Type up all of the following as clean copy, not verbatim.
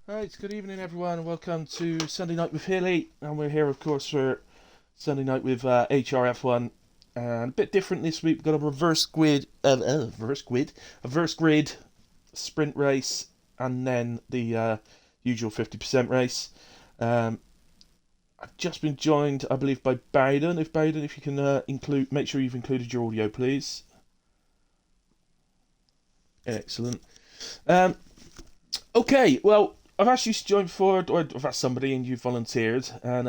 Right, good evening everyone. Welcome to Sunday Night with Hilly, and we're here, of course, for Sunday Night with HRF1. And a bit different this week. We've got a reverse grid sprint race, and then the usual 50% race. Um, I've just been joined, I believe, by Bowden. If you can make sure you've included your audio, please. Excellent. Um, okay, well, I've asked you to join before, or I've asked somebody and you volunteered, and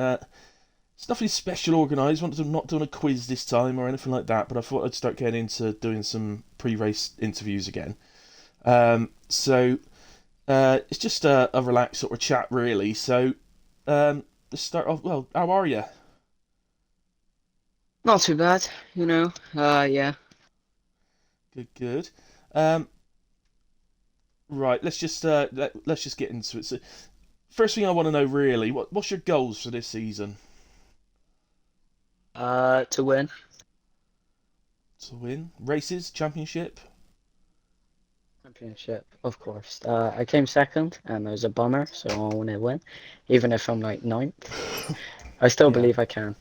it's nothing special organised. I'm not doing a quiz this time or anything like that, but I thought I'd start getting into doing some pre-race interviews again. So it's just a relaxed sort of chat, really. So let's start off. Well, how are you? Not too bad, you know. Yeah. Good, good. Um, right, let's just get into it. So, first thing I want to know, really, what's your goals for this season? To win. To win races, championship. Championship, of course. I came second, and it was a bummer, so I want to win. Even if I'm like ninth, I still Yeah. believe I can,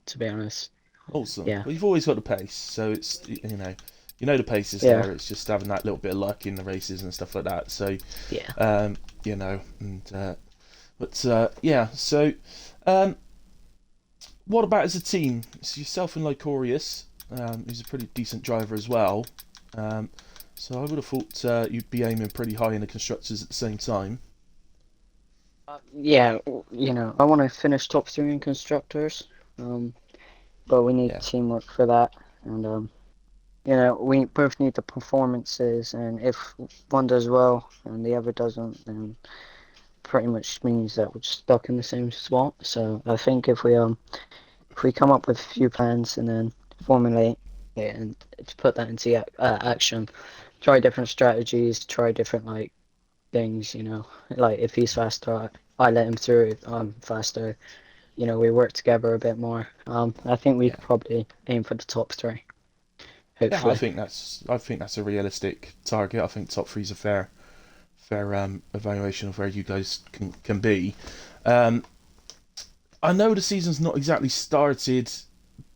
to be honest. Awesome. Yeah. Well, you've always got the pace, so you know the pace is Yeah. there. It's just having that little bit of luck in the races and stuff like that. So, Yeah. and yeah. So, um, what about as a team? It's yourself and Lycorius, who's a pretty decent driver as well. Um, so I would have thought you'd be aiming pretty high in the constructors at the same time. Yeah, I want to finish top three in constructors. Um, but we need Yeah. teamwork for that. And we both need the performances, and if one does well and the other doesn't, then pretty much means that we're stuck in the same spot. So I think if we come up with a few plans and then formulate it and to put that into action, try different strategies, try different like things. Like if he's faster, I let him through. If I'm faster. We work together a bit more. I think we Yeah. could probably aim for the top three, Yeah, I hopefully. think that's a realistic target. I think top three's a fair evaluation of where you guys can be. Um, I know the season's not exactly started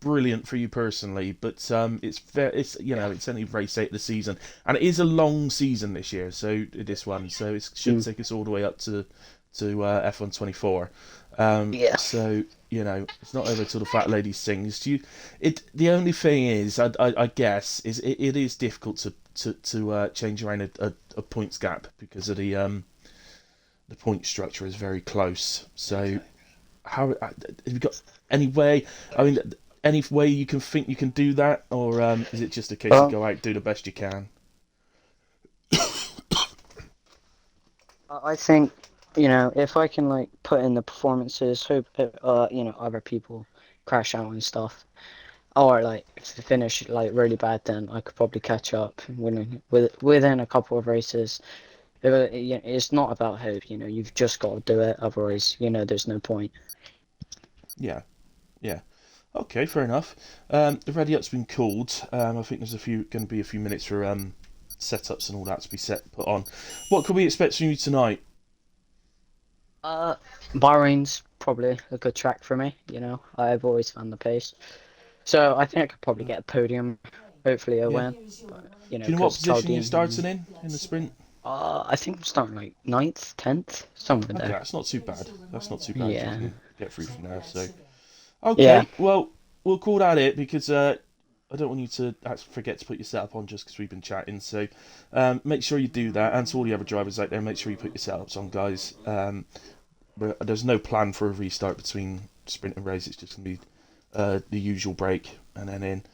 brilliant for you personally, but it's Yeah. it's only race 8 of the season, and it is a long season this year. So this one, so it should Mm. take us all the way up to F1 24. Yeah. So it's not over till the fat lady sings. The only thing is, I guess, is it is difficult to change around a points gap because of the point structure is very close. So how have you got any way? I mean, any way you can think you can do that, or is it just a case of Well, go out, do the best you can? I think, if I can like put in the performances, hope other people crash out and stuff, or like if they finish like really bad, then I could probably catch up within a couple of races. It's not about hope, you've just got to do it, otherwise, there's no point. Yeah, yeah. Okay, fair enough. The ready up's been called. I think there's going to be a few minutes for setups and all that to be put on. What can we expect from you tonight? Uh, Bahrain's probably a good track for me, I've always found the pace. So I think I could probably get a podium, hopefully a Yeah. win, but, Do you know what because position you're Chaldean. starting in the sprint? I think I'm starting like ninth, 10th, somewhere Okay, there. that's not too bad. That's not too bad if you Yeah. can get through from there. So, Yeah. okay, well, we'll call that it because I don't want you to forget to put your setup on just because we've been chatting. So, make sure you do that. And to all the other drivers out there, make sure you put your setups on, guys. But there's no plan for a restart between sprint and race. It's just going to be the usual break and then in.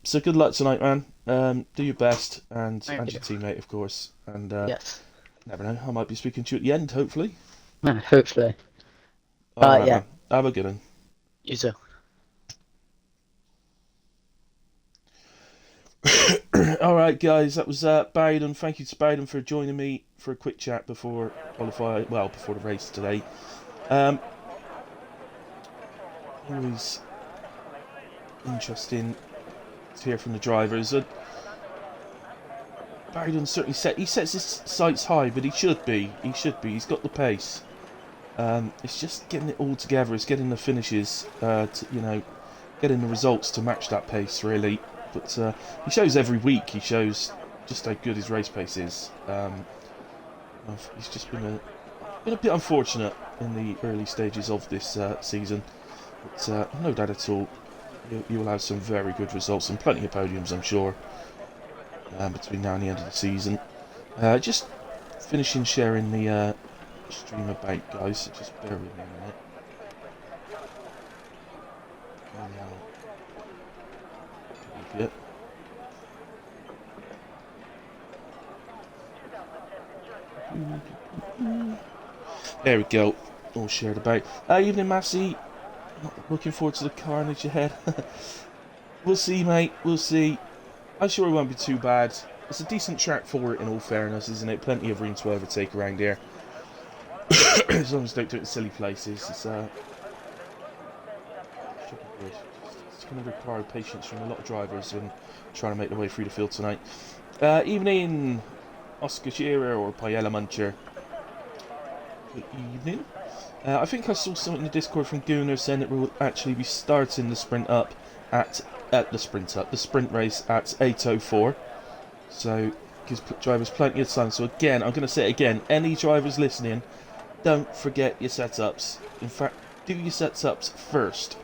So good luck tonight, man. Do your best Thank and you. your teammate, of course. And Yes. never know, I might be speaking to you at the end, hopefully. Yeah, hopefully. All right, Yeah, man. Have a good one. you too. All right, guys. That was Bowden. Thank you to Bowden for joining me for a quick chat before before the race today. Um, always interesting to hear from the drivers. Barry doesn't certainly set. He sets his sights high, but he should be. He should be. He's got the pace. It's just getting it all together. It's getting the finishes. Getting the results to match that pace, really. But he shows every week. He shows just how good his race pace is. He's just been a bit unfortunate in the early stages of this season. But no doubt at all, you will have some very good results and plenty of podiums, I'm sure, between now and the end of the season. Just finishing sharing the stream about, guys, so just bear with me a minute. There we go, all shared about. Evening, Massey. Looking forward to the carnage ahead. We'll see, mate, we'll see. I'm sure it won't be too bad. It's a decent track for it, in all fairness, isn't it? Plenty of room to overtake around here. As long as don't do it in silly places. It's should be good. It's going to require patience from a lot of drivers and trying to make their way through the field tonight. Evening, Oscar Shearer or Paella Muncher. Good evening. I think I saw something in the Discord from Gooner saying that we'll actually be starting the sprint race at 8:04. So gives drivers plenty of time. So again, I'm going to say it again. Any drivers listening, don't forget your setups. In fact, do your setups first.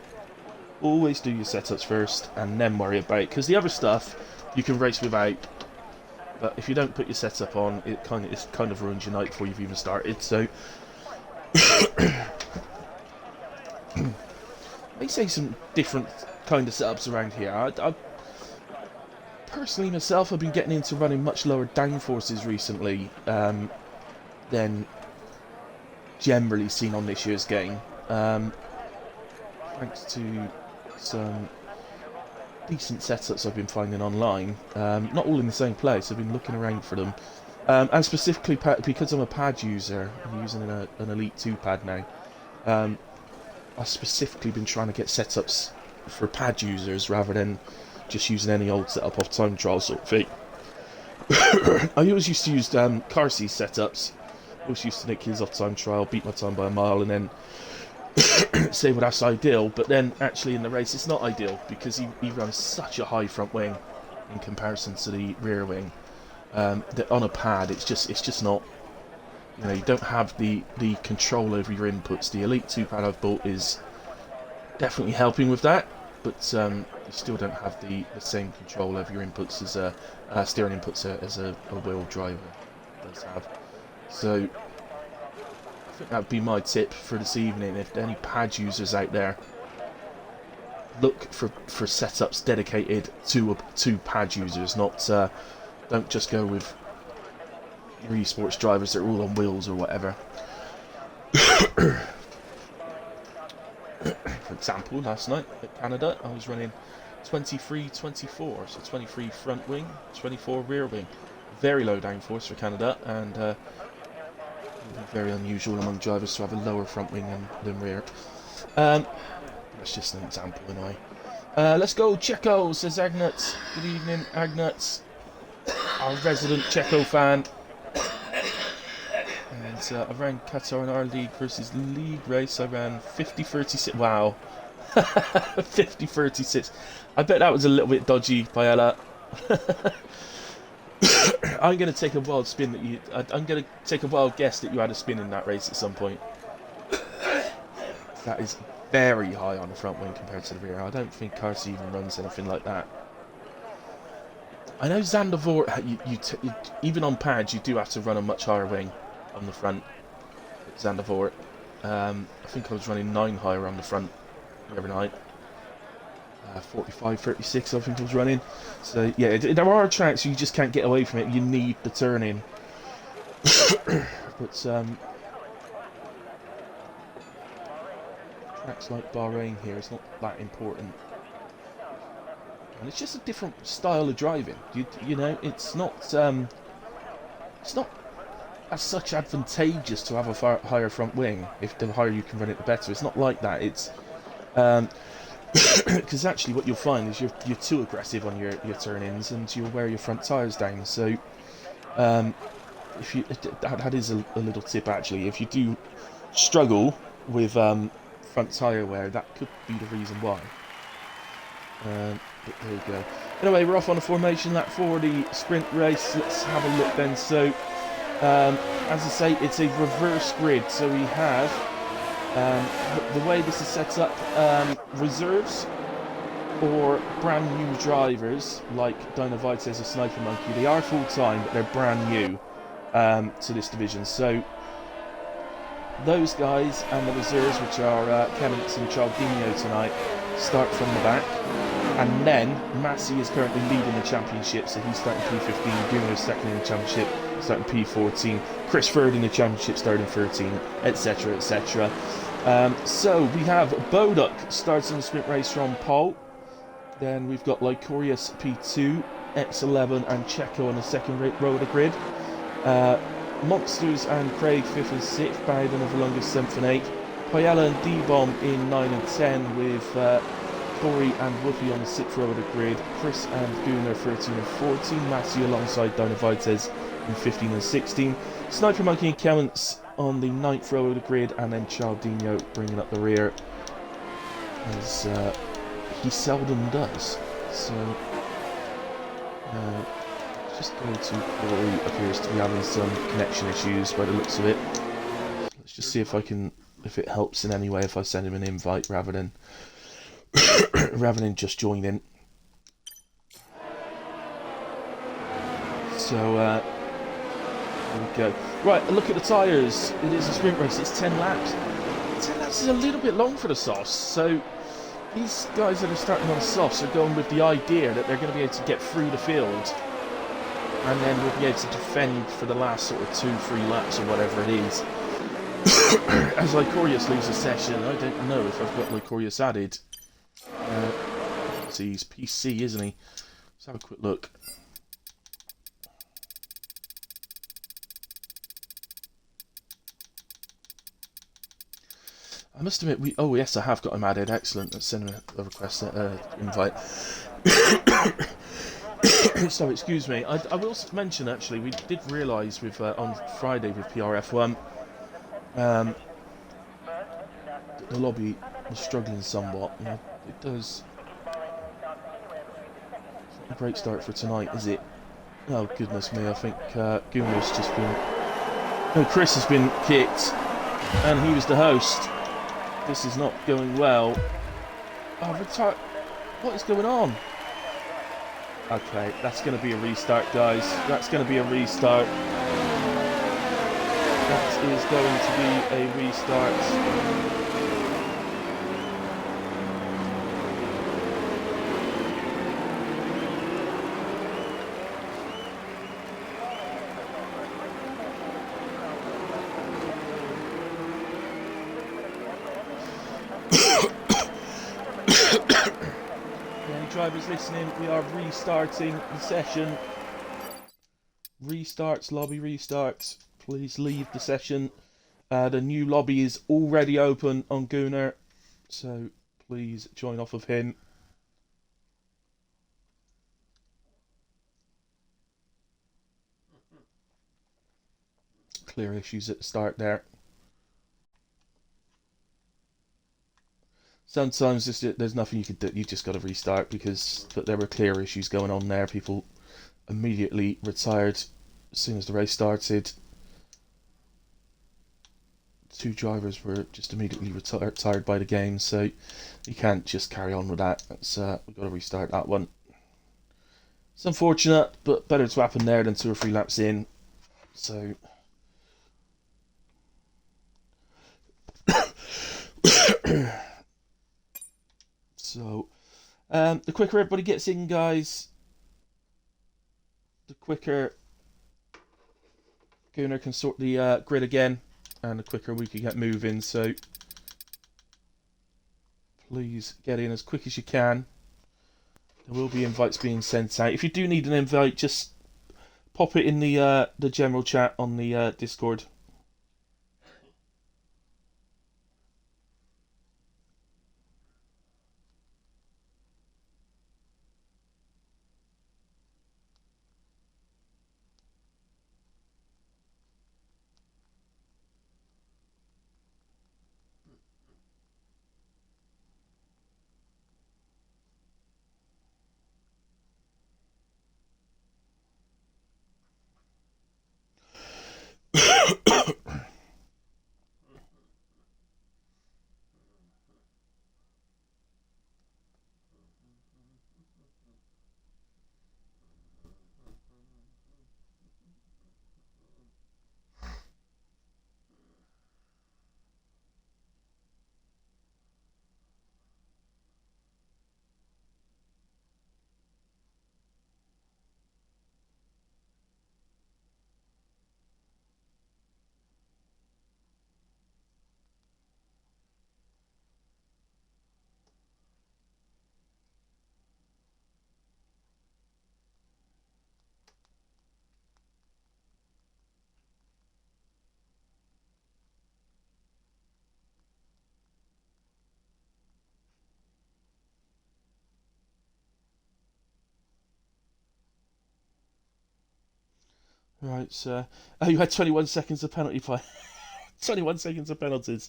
Always do your setups first, and then worry about it. Because the other stuff you can race without. But if you don't put your setup on, it kind of ruins your night before you've even started. So. They say some different kind of setups around here. I personally myself, I've been getting into running much lower downforces recently than generally seen on this year's game. Thanks to some decent setups I've been finding online. Not all in the same place. I've been looking around for them. And specifically because I'm a pad user, I'm using an Elite 2 pad now. I've specifically been trying to get setups for pad users rather than just using any old setup off time trial sort of thing. I always used to use car seat setups. I always used to nick his off time trial, beat my time by a mile, and then say, well, that's ideal. But then actually in the race, it's not ideal because he runs such a high front wing in comparison to the rear wing. That on a pad, it's just not. You don't have the control over your inputs. The Elite 2 pad I've bought is definitely helping with that, but you still don't have the same control over your inputs as steering inputs as a wheel driver does have. So I think that would be my tip for this evening. If any pad users out there, look for setups dedicated to pad users, not. Don't just go with your esports drivers that are all on wheels or whatever. For example, last night at Canada, I was running 23-24, so 23 front wing, 24 rear wing. Very low downforce for Canada, and very unusual among drivers to have a lower front wing than rear. That's just an example, anyway. Let's go, Checo, says Agnuts. Good evening, Agnuts. Our resident Checo fan. And I ran Qatar in our league versus league race. I ran 50-36. Wow. 50-36. I bet that was a little bit dodgy, Paella. I'm going to take a wild spin that I'm going to take a wild guess that you had a spin in that race at some point. That is very high on the front wing compared to the rear. I don't think Carson even runs anything like that. I know Zandvoort, even on pads, you do have to run a much higher wing on the front. Zandvoort. I think I was running 9 higher on the front the other night. 45-36 I think I was running. So yeah, there are tracks you just can't get away from it. You need the turning. But tracks like Bahrain here, it's not that important. And it's just a different style of driving. You know, it's not as such advantageous to have a higher front wing. If the higher you can run it, the better. It's not like that. It's because actually what you'll find is you're too aggressive on your turn-ins and you'll wear your front tyres down. So If you that is a little tip actually. If you do struggle with front tyre wear, that could be the reason why. But there you go. Anyway, we're off on a formation lap for the sprint race. Let's have a look then. So, as I say, it's a reverse grid. So we have the way this is set up: reserves or brand new drivers like Dino Vites or Sniper Monkey. They are full time, but they're brand new to this division. So those guys and the reserves, which are Kemmons and Chaldinho tonight, start from the back. And then Massey is currently leading the championship, so he's starting P15. Bruno's second in the championship, starting P14. Chris third in the championship, starting 13, etc., etc. So we have Boduk starts in the sprint race from pole. Then we've got Lycorius P2, X11 and Checo on the second row of the grid. Monsters and Craig 5th and 6th, Bowden and Volungus 7th and 8th. Payella and D-Bomb in 9 and 10 with Corey and Whoopi on the 6th row of the grid. Chris and Gooner 13 and 14. Matthew alongside Dino Vites in 15 and 16. Sniper Monkey and Kemmons on the 9th row of the grid, and then Chaldinho bringing up the rear, as he seldom does. So just go to Corey. Appears to be having some connection issues by the looks of it. Let's just see if it helps in any way if I send him an invite rather than just joining. So there we go. Right, look at the tyres. It is a sprint race. It's 10 laps. 10 laps is a little bit long for the softs. So these guys that are starting on softs are going with the idea that they're going to be able to get through the field, and then we'll be able to defend for the last sort of 2-3 laps or whatever it is. As Lycorius leaves the session, I don't know if I've got Lycorius added. See, he's PC, isn't he? Let's have a quick look. I must admit, oh yes, I have got him added. Excellent. Let's send him a request, invite. So, excuse me. I will mention, actually, we did realise with on Friday with PRF1, the lobby was struggling somewhat. You know, it does. It's not a great start for tonight, is it? Oh goodness me! I think Gumo's just been. No, Chris has been kicked, and he was the host. This is not going well. Oh, retire! What is going on? Okay, that's going to be a restart, guys. That's going to be a restart. That is going to be a restart. Drivers listening, we are restarting the session. Restarts, lobby restarts. Please leave the session. The new lobby is already open on Gooner, so please join off of him. Clear issues at the start there. Sometimes there's nothing you can do. You just got to restart but there were clear issues going on there. People immediately retired as soon as the race started. 2 drivers were just immediately retired by the game, so you can't just carry on with that. We've got to restart that one. It's unfortunate, but better to happen there than 2 or 3 laps in. So. So, the quicker everybody gets in, guys, the quicker Gunnar can sort the grid again, and the quicker we can get moving. So, please get in as quick as you can. There will be invites being sent out. If you do need an invite, just pop it in the general chat on the Discord. Right, so oh, you had 21 seconds of penalty play. 21 seconds of penalties.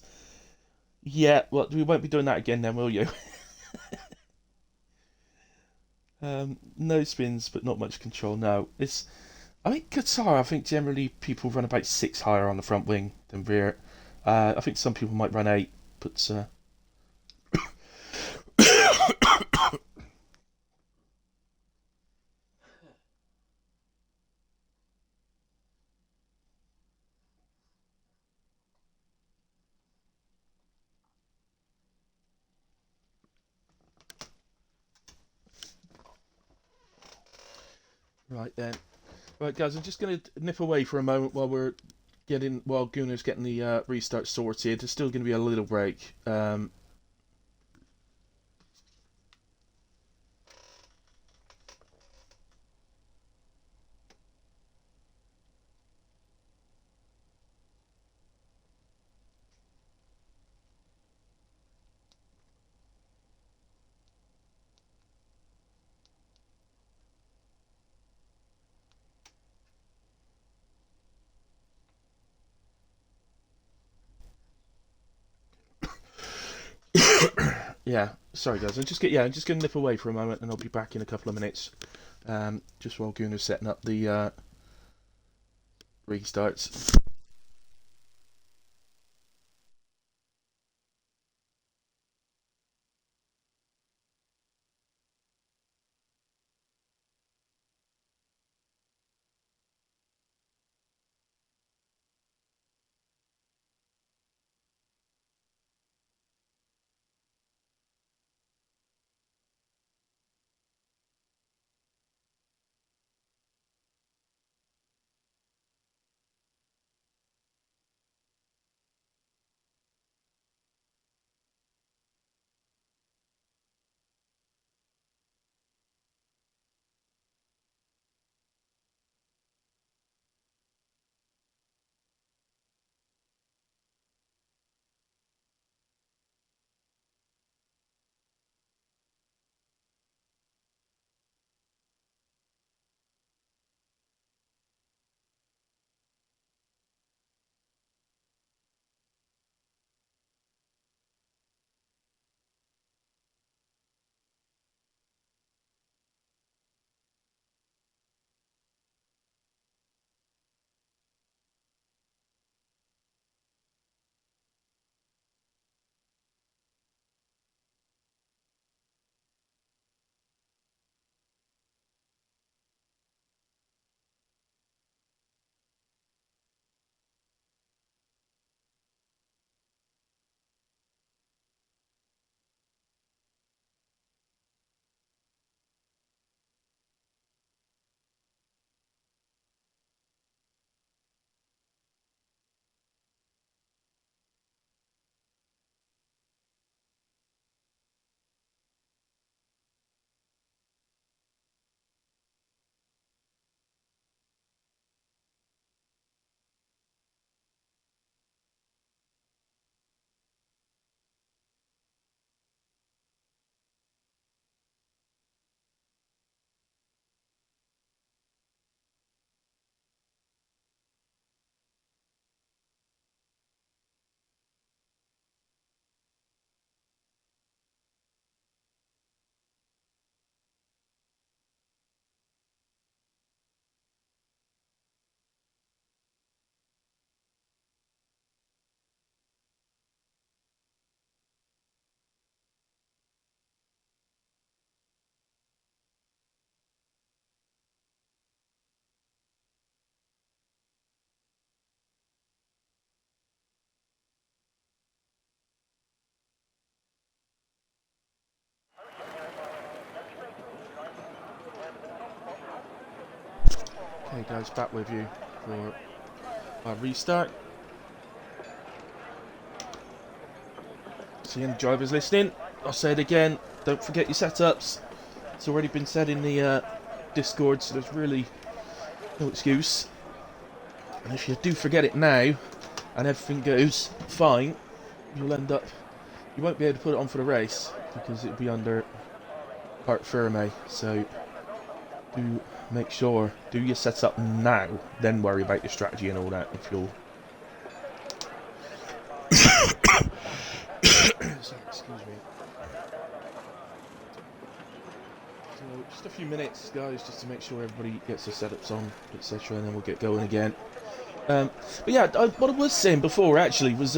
Yeah, well, we won't be doing that again then, will you? No spins, but not much control. No, it's. I think Qatar. I think generally people run about 6 higher on the front wing than rear. I think some people might run 8, but right then. Right, guys, I'm just going to nip away for a moment while Gunnar's getting the restart sorted. There's still going to be a little break. Yeah, sorry guys. I'm just going to nip away for a moment, and I'll be back in a couple of minutes. Just while Gunnar's setting up the restarts. Okay, guys, back with you for our restart. So, any drivers listening, I'll say it again. Don't forget your setups. It's already been said in the Discord, so there's really no excuse. And if you do forget it now, and everything goes fine, you won't be able to put it on for the race because it'll be under part firme. So do make sure, do your setup now, then worry about your strategy and all that, if you'll... Sorry, excuse me. So, just a few minutes, guys, just to make sure everybody gets their setups on, etc., and then we'll get going again. But yeah, what I was saying before, actually, was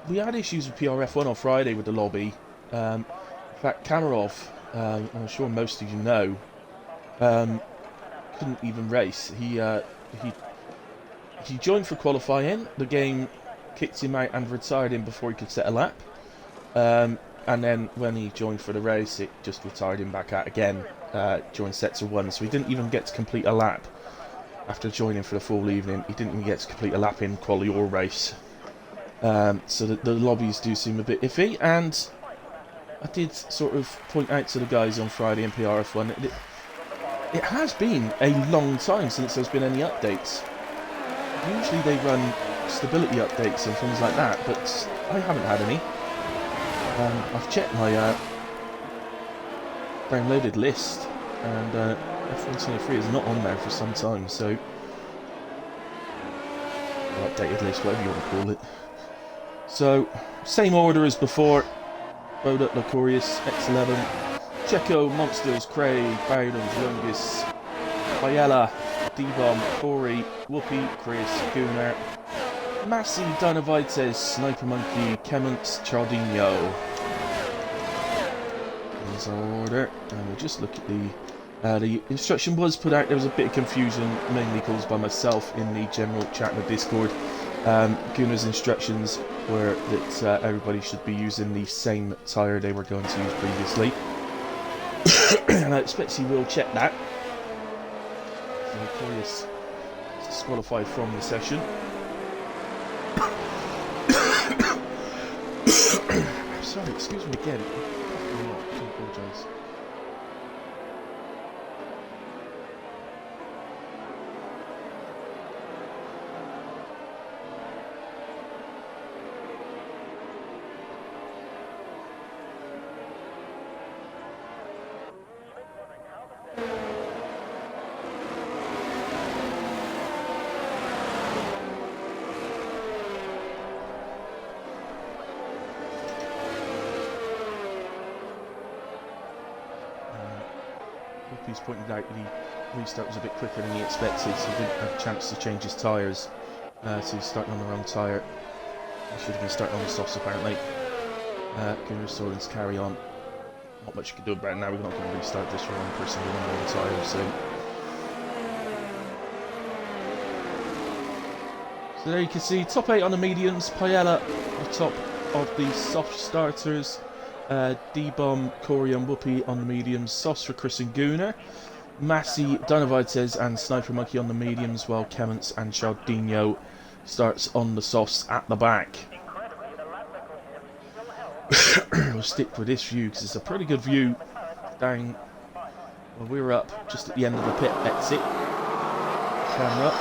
we had issues with PRF1 on Friday with the lobby. In fact, Kamarov, I'm sure most of you know, couldn't even race. He joined for qualifying. The game kicked him out and retired him before he could set a lap. And then when he joined for the race, it just retired him back out again during sets of one. So he didn't even get to complete a lap after joining for the full evening. He didn't even get to complete a lap in quali or race. So the lobbies do seem a bit iffy, and I did sort of point out to the guys on Friday in PRF1 it has been a long time since there's been any updates. Usually they run stability updates and things like that, but I haven't had any. I've checked my downloaded list, and F123 is not on there for some time, so... or updated list, whatever you want to call it. So, same order as before. Boda, Lacorius, X11, Checo, Monsters, Craig, Bowden, Lungus, Biella, D-Bomb, Corey, Whoopi, Chris, Gunnar, Massey, Dinovites, Sniper Monkey, Kemant, Chardinho. There's our order, and we'll just look at the instruction was put out. There was a bit of confusion, mainly caused by myself in the general chat in the Discord. Gunnar's instructions were that everybody should be using the same tyre they were going to use previously. And I expect he will check that. So Notorious is disqualified from the session. Sorry, excuse me again. I apologise. He's pointed out the restart was a bit quicker than he expected, so he didn't have a chance to change his tyres. So he's starting on the wrong tyre. He should have been starting on the softs apparently. Gunnar's told him to carry on. Not much you can do about it now, we're not going to restart this for one person with one wrong tyre, so there you can see top 8 on the mediums, Paella on top of the soft starters. D-Bomb, Corey and Whoopi on the mediums, softs for Chris and Gunnar, Massey, Dinovites and Sniper Monkey on the mediums, while Kemants and Chardinho starts on the softs at the back. We'll stick with this view because it's a pretty good view down. Well, we're up just at the end of the pit exit. Camera.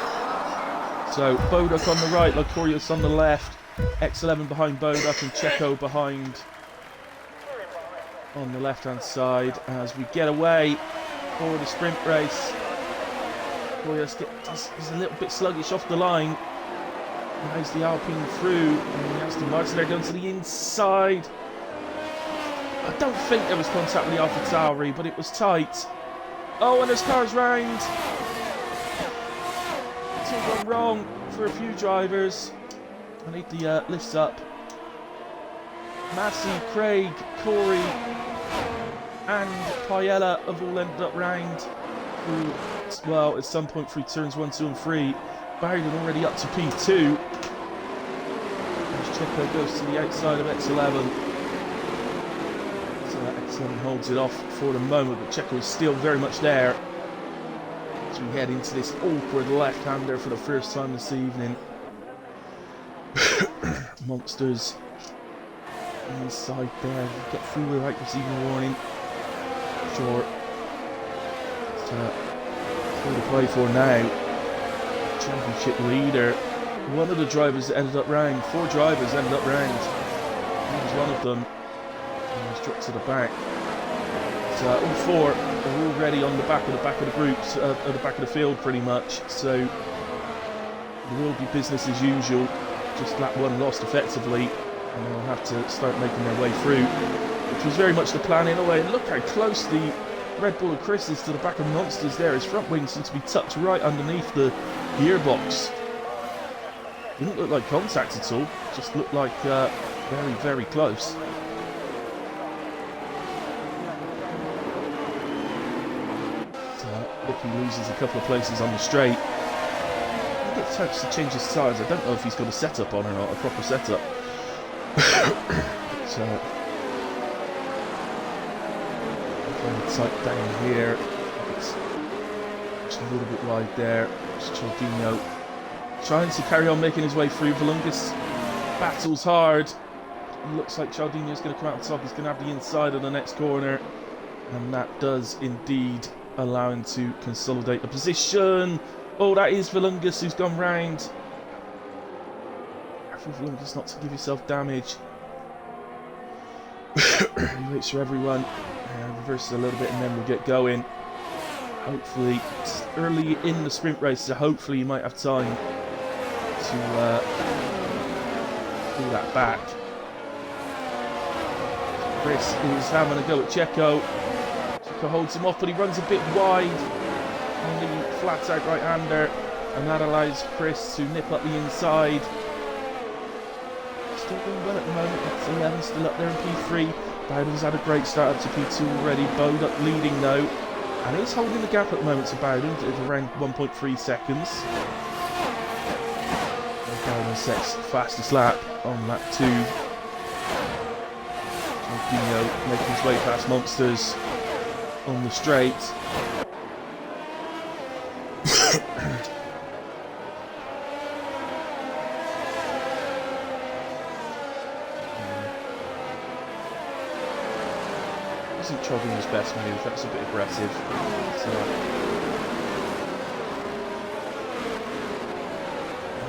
So Boduck on the right, Lacorius on the left, X11 behind Boduck and Checo behind on the left hand side as we get away for the sprint race. Lacorius is a little bit sluggish off the line. How's the Alpine through? And the Aston Martin there going to the inside. I don't think there was contact with the AlphaTauri, but it was tight. Oh, and there's cars round. It's all gone wrong for a few drivers. I need the lifts up. Massey, Craig, Corey, and Paella have all ended up round through, well, at some point through turns 1, 2, and 3. Bowden already up to P2. As Checo goes to the outside of X11. So X11 holds it off for the moment, but Checo is still very much there as we head into this awkward left-hander for the first time this evening. Monsters inside there, get through without receiving a warning. Short. It's all to play for now. Championship leader. One of the drivers that ended up round. 4 drivers ended up round. He was one of them. And was dropped to the back. All four are already on the back of the groups, at the back of the field pretty much. So it will be business as usual. Just lap one lost effectively, and they'll have to start making their way through, which was very much the plan in a way. And look how close the Red Bull of Chris is to the back of Monsters there. His front wing seems to be tucked right underneath the gearbox. Didn't look like contact at all, just looked like very, very close. He loses a couple of places on the straight. He gets a chance to change his tyres. I don't know if he's got a setup on or not, a proper setup. So, very tight down here. It's just a little bit wide there. It's Cialdino trying to carry on making his way through. Valungus battles hard. Looks like Cialdino's going to come out on top. He's going to have the inside of the next corner. And that does indeed allow him to consolidate the position. Oh, that is Valungus who's gone round. Careful, Valungus, not to give yourself damage. He waits for everyone. Reverses a little bit and then we'll get going. Hopefully, it's early in the sprint race, so hopefully you might have time to pull that back. Chris is having a go at Checo. Holds him off, but he runs a bit wide on the flat out right hander, and that allows Chris to nip up the inside. Still doing well at the moment. That's 11 still up there in P3. Bowden's had a great start up to P2 already. Bode up leading though, and he's holding the gap at the moment to Bowden at around 1.3 seconds. Bowden sets fastest lap on lap 2. Giorgino making his way past Monsters on the straight. Isn't Cialdino's best move, that's a bit aggressive.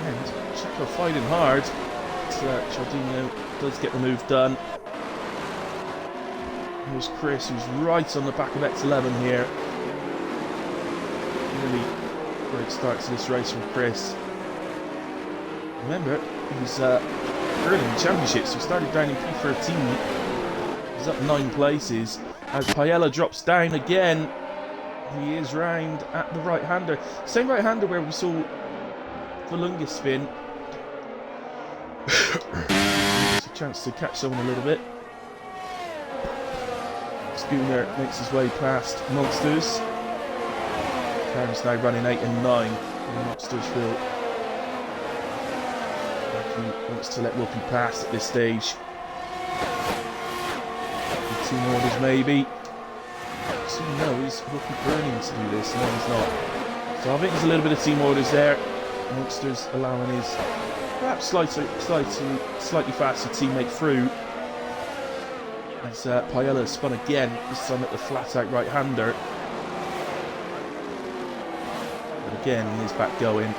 And Checo fighting hard. Cialdino does get the move done. Here's Chris, who's right on the back of X11 here. Really great start to this race from Chris. Remember, he was early in the championship, so he started down in P13. He's up 9 places. As Paella drops down again, he is round at the right-hander. Same right-hander where we saw Valungus spin. It's a chance to catch someone a little bit. Schooner makes his way past Monsters. Karen's now running 8 and 9. And Monsters feel like he wants to let Whoopi pass at this stage. 2 orders maybe. So no, is Whoopi burning to do this? No, he's not. So I think there's a little bit of team orders there. Monsters allowing his perhaps slightly faster teammate through. As Paella spun again, this time at the flat-out right-hander. But again, he is back going.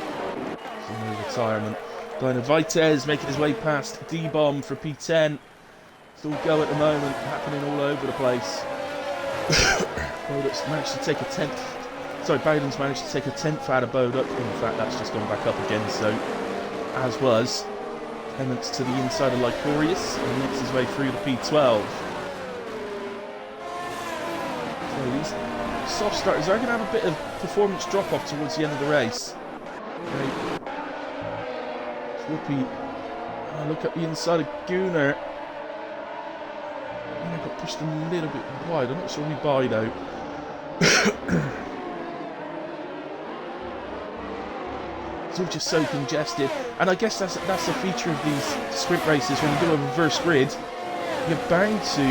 No retirement. Dino Vitez making his way past D-Bomb for P10. It's all go at the moment, happening all over the place. Boduk's managed to take a 10th. Sorry, Bowden's managed to take a 10th out of Boduk. In fact, that's just gone back up again, so as was. Clements to the inside of Lycorius and makes his way through the P12. So these soft starters are going to have a bit of performance drop off towards the end of the race. Okay. Whoopi, look at the inside of Gunnar. I got pushed a little bit wide. I'm not sure we buy though. It's all just so congested, and I guess that's a feature of these sprint races. When you do a reverse grid, you're bound to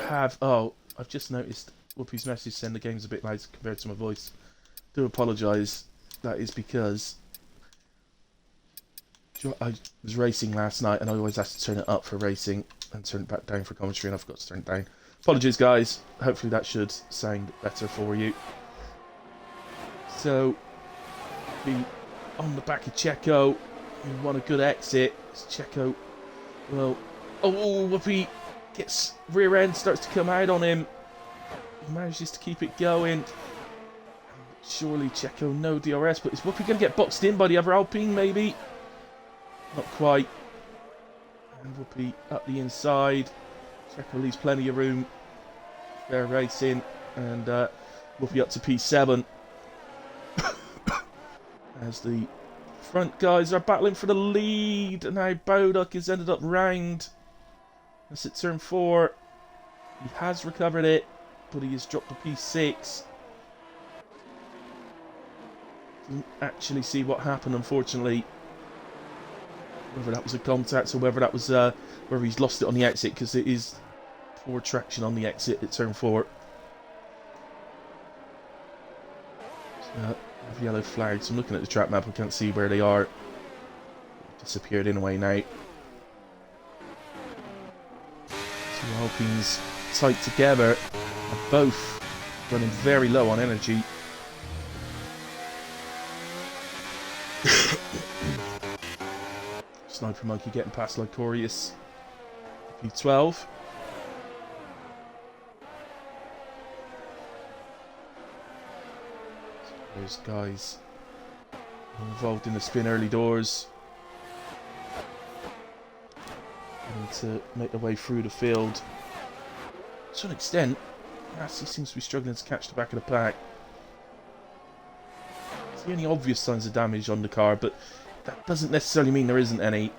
have. Oh, I've just noticed Whoopi's message saying the game's a bit loud compared to my voice. Do apologise. That is because I was racing last night, and I always have to turn it up for racing and turn it back down for commentary, and I forgot to turn it down. Apologies, guys. Hopefully that should sound better for you. So, be on the back of Checo. He won a good exit. Checo, well, oh, Whoopi Gets rear end, starts to come out on him. He manages to keep it going. Surely Checo, no DRS, but is Whoopi going to get boxed in by the other Alpine, maybe? Not quite. And Whoopi up the inside. Checo leaves plenty of room. Fair racing. And Whoopi up to P7. As the front guys are battling for the lead. And now Boduk has ended up round. That's at turn 4. He has recovered it, but he has dropped to P6. Didn't actually see what happened, unfortunately. Whether that was a contact or whether that was whether he's lost it on the exit, because it is poor traction on the exit at turn 4. So, yellow flags. I'm looking at the track map. I can't see where they are. Disappeared in a way now. Two Alpines tight together, and both running very low on energy. Sniper Monkey getting past Lycorius. P12. Those guys involved in the spin early doors. To make their way through the field. To an extent, Massey seems to be struggling to catch the back of the pack. See any obvious signs of damage on the car, but that doesn't necessarily mean there isn't any.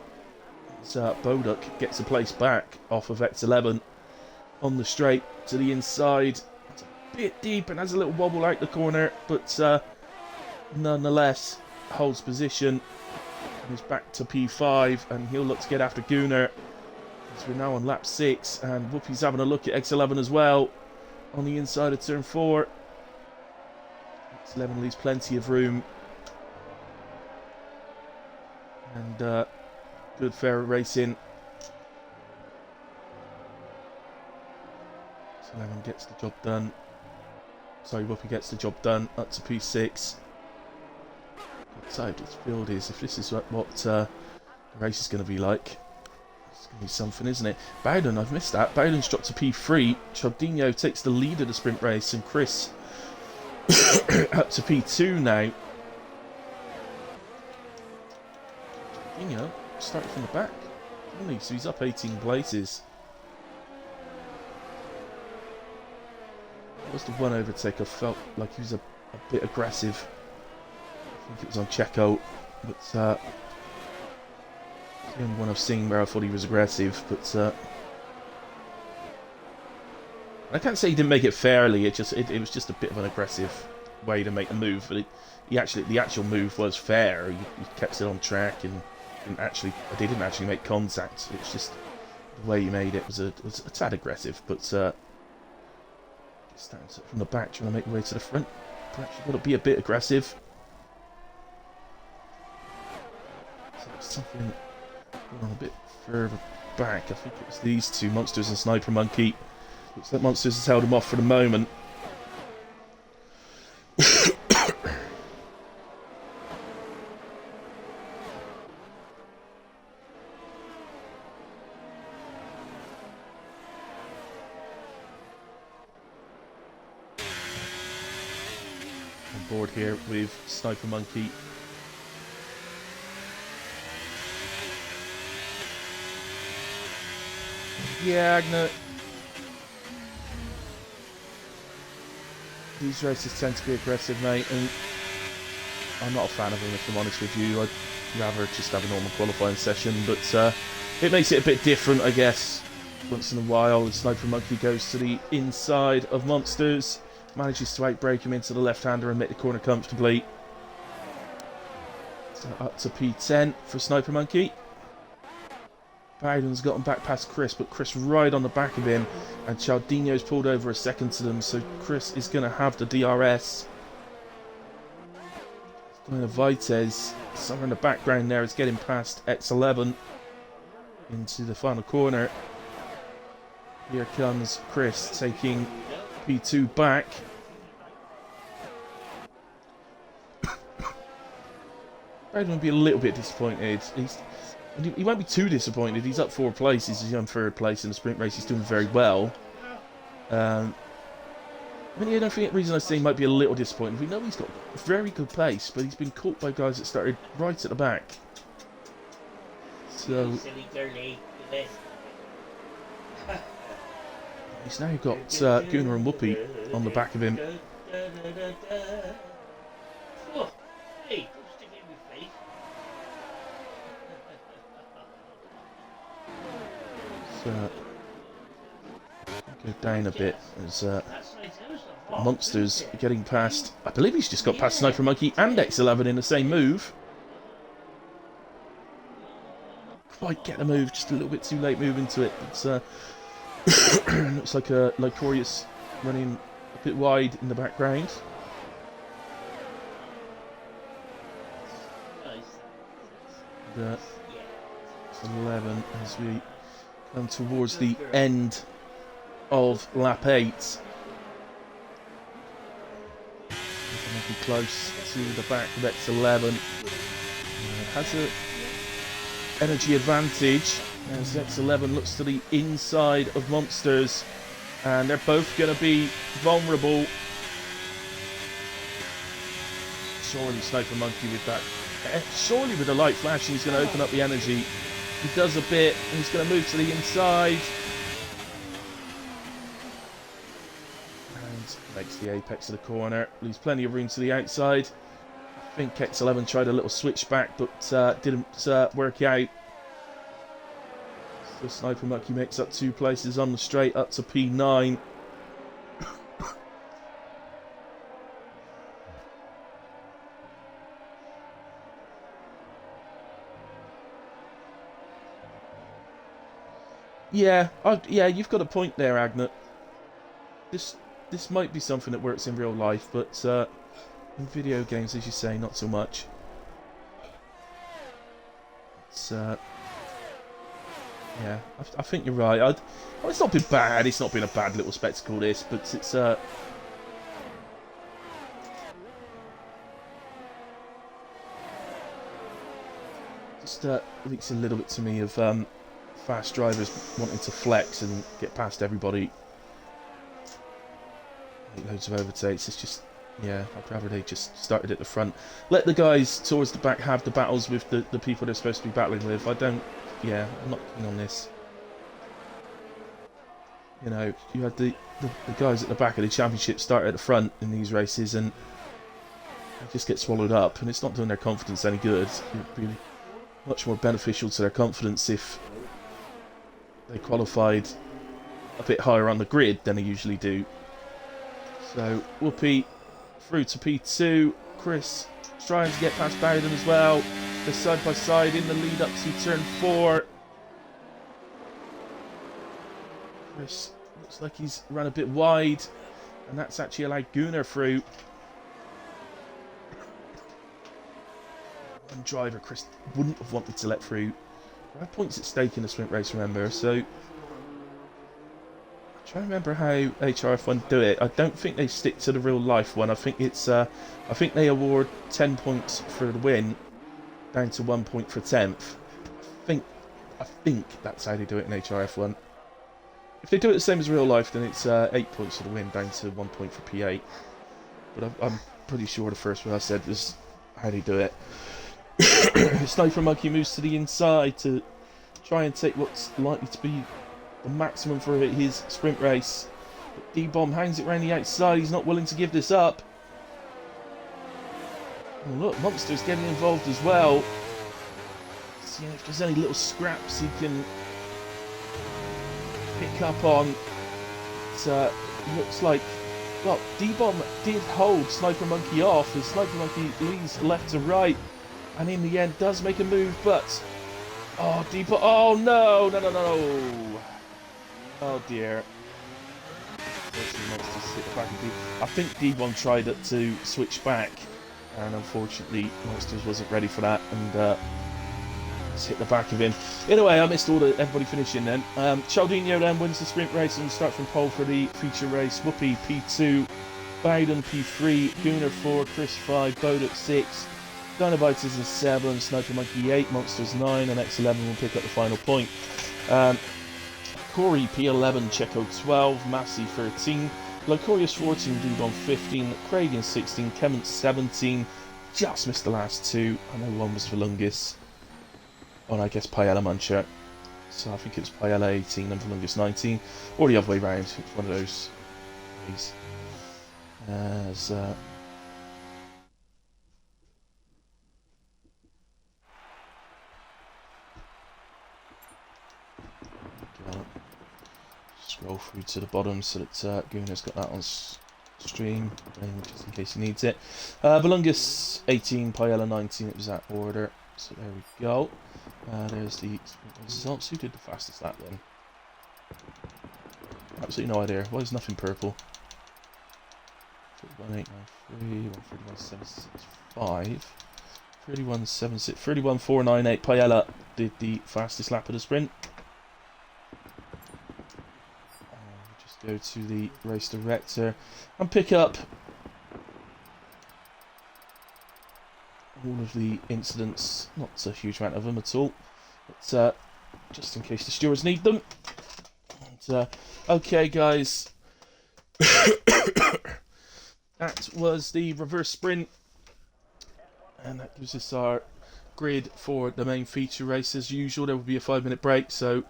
So Boduk gets a place back off of X11 on the straight to the inside. It's a bit deep and has a little wobble out the corner, but nonetheless holds position. And he's back to P5, and he'll look to get after Gunnar. So we're now on lap 6, and Whoopi's having a look at X11 as well on the inside of turn 4. X11 leaves plenty of room, and good fair racing. X11 gets the job done. Sorry, Whoopi gets the job done up to P6. How excited this field is. If this is what the race is going to be like. It's going to be something, isn't it? Bowden, I've missed that. Bowden's dropped to P3. Chaldinho takes the lead of the sprint race, and Chris up to P2 now. Chaldinho started from the back, didn't he? So he's up 18 places. That was the one overtake. I felt like he was a bit aggressive. I think it was on Checo, but the only one I've seen where I thought he was aggressive, but I can't say he didn't make it fairly. It was just a bit of an aggressive way to make the move. But the actual move was fair. He kept it on track and they didn't actually make contact. It's just the way he made it was a tad aggressive. But stands up from the back, trying to make the way to the front. Perhaps you've got to be a bit aggressive. So something going on a bit further back. I think it was these two, Monsters and Sniper Monkey. Looks like Monsters has held him off for the moment. On board here with Sniper Monkey. Yeah, Agna. These races tend to be aggressive, mate, and I'm not a fan of them, if I'm honest with you. I'd rather just have a normal qualifying session, but it makes it a bit different, I guess. Once in a while, the Sniper Monkey goes to the inside of Monsters, manages to outbrake him into the left-hander and make the corner comfortably. So up to P10 for Sniper Monkey. Bowden's gotten back past Chris, but Chris right on the back of him, and Chaldinho's pulled over a second to them, so Chris is going to have the DRS. Going to Vitez, somewhere in the background there, is getting past X11 into the final corner. Here comes Chris taking P2 back. Bowden would be a little bit disappointed. And he won't be too disappointed. He's up 4 places. He's on 3rd place in the sprint race. He's doing very well. I mean, the only reason I say he might be a little disappointed, we know he's got very good pace, but he's been caught by guys that started right at the back. So he's now got Gunnar and Whoopi on the back of him. So go down a bit as Monsters getting past. I believe he's just got past Sniper Monkey and X11 in the same move. Quite get the move, just a little bit too late move into it. It's looks like a Lycorius running a bit wide in the background. And, 11 as we come towards the end of lap 8. Close to the back of X11. Has an energy advantage as X11 looks to the inside of Monsters, and they're both going to be vulnerable. Surely Sniper Monkey with that. Surely with the light flashing, he's going to open up the energy. He does a bit, and he's going to move to the inside. Makes the apex of the corner, leaves plenty of room to the outside. I think X11 tried a little switch back, but didn't work out. So Sniper Monkey makes up 2 places on the straight, up to P9. Yeah, you've got a point there, Agnet. This might be something that works in real life, but in video games, as you say, not so much. It's, yeah, I think you're right. Well, it's not been bad. It's not been a bad little spectacle, this, but it's just leaks a little bit to me of fast drivers wanting to flex and get past everybody. Loads of overtakes. It's just, yeah, I'd rather they just started at the front. Let the guys towards the back have the battles with the people they're supposed to be battling with. I'm not keen on this. You know, you had the guys at the back of the championship start at the front in these races, and they just get swallowed up, and it's not doing their confidence any good. It'd be much more beneficial to their confidence if they qualified a bit higher on the grid than they usually do. So, Whoopi through to P2. Chris trying to get past Bowden as well. They're side by side in the lead up to turn 4. Chris looks like he's run a bit wide, and that's actually allowed Gunnar through. One driver Chris wouldn't have wanted to let through. There are points at stake in the sprint race, remember, so trying to remember how HRF1 do it. I don't think they stick to the real life one. I think it's I think they award 10 points for the win, down to 1 point for 10th. I think that's how they do it in HRF1. If they do it the same as real life, then it's 8 points for the win, down to 1 point for P8. But I'm pretty sure the first one I said was how they do it. Sniper Monkey moves to the inside to try and take what's likely to be the maximum for his sprint race. But D-Bomb hangs it around the outside. He's not willing to give this up. And look, Monster's getting involved as well. See if there's any little scraps he can pick up on. It looks like, well, D-Bomb did hold Sniper Monkey off as Sniper Monkey leads left to right, and in the end does make a move, but oh, D-Bomb, oh no. Oh dear. I think D1 tried it to switch back, and unfortunately Monsters wasn't ready for that, and just hit the back of him. Anyway, I missed everybody finishing then. Chaldinho then wins the sprint race and start from pole for the feature race. Whoopi P2, Bowden P3, Gunnar 4, Chris 5, Boduk 6, Dinobites in 7, Sniper Monkey 8, Monsters 9, and X11 will pick up the final point. Corey P11, Checo 12, Massey 13, Glycorius 14, Dudon 15, Craig in 16, Kement 17, just missed the last two. I know one was Volungus. Oh, and I guess Paella Muncher. So I think it was Paella 18 and Volungus 19. Or the other way round. It's one of those ways. As scroll through to the bottom so that Gooner's got that on stream, just in case he needs it. Volungus 18, Paella 19, it was that order. So there we go. There's the results. Who did the fastest lap then? Absolutely no idea. Why is nothing purple? 31.893, 131.765, 31.76, 31.498. Paella did the fastest lap of the sprint. Just go to the race director and pick up all of the incidents. Not a huge amount of them at all, but just in case the stewards need them. And, okay, guys. That was the reverse sprint, and that gives us our grid for the main feature race. As usual, there will be a 5-minute break, so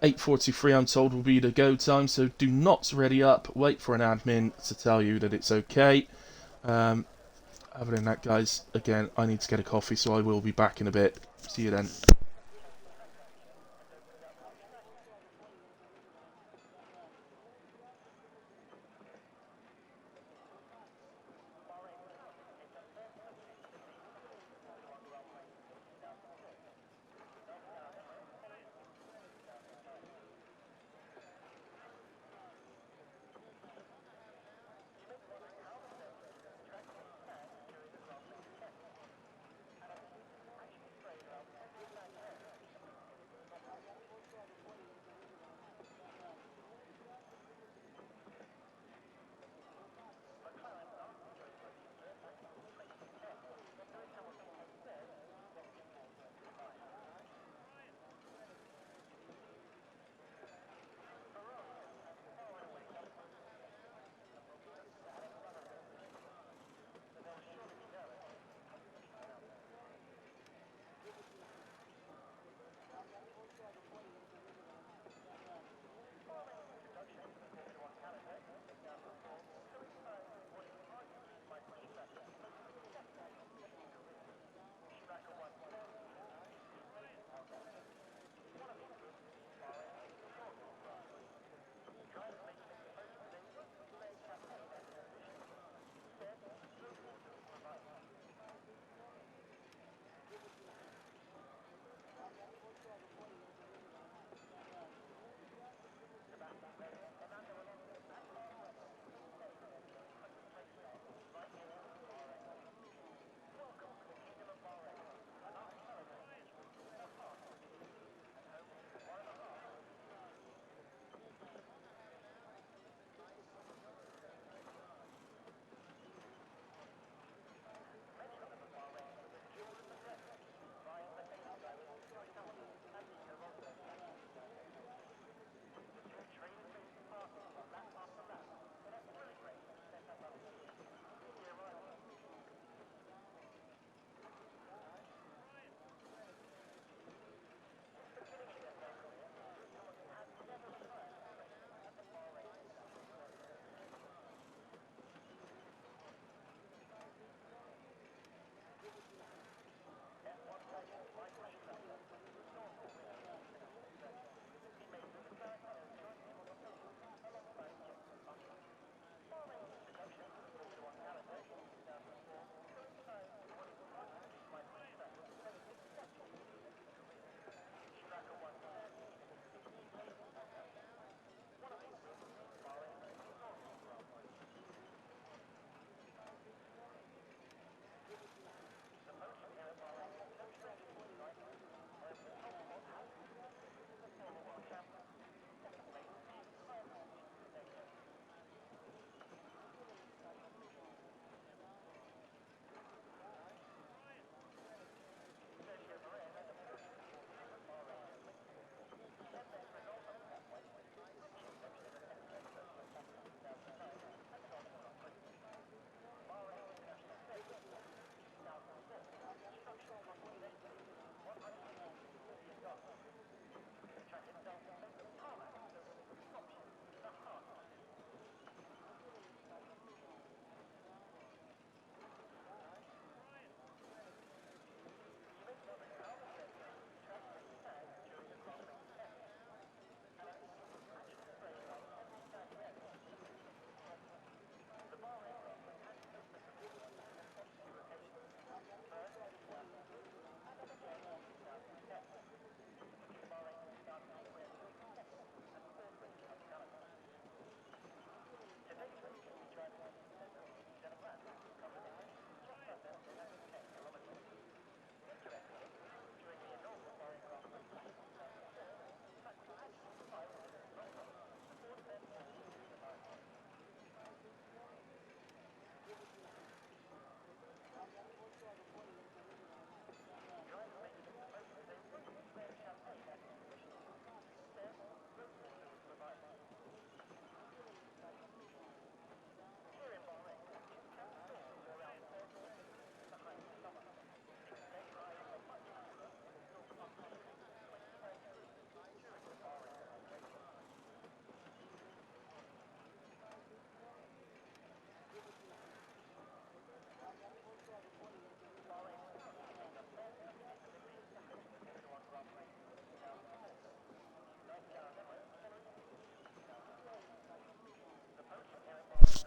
8:43 I'm told will be the go time, so do not ready up, wait for an admin to tell you that it's okay. Other than that, guys, again, I need to get a coffee, so I will be back in a bit. See you then.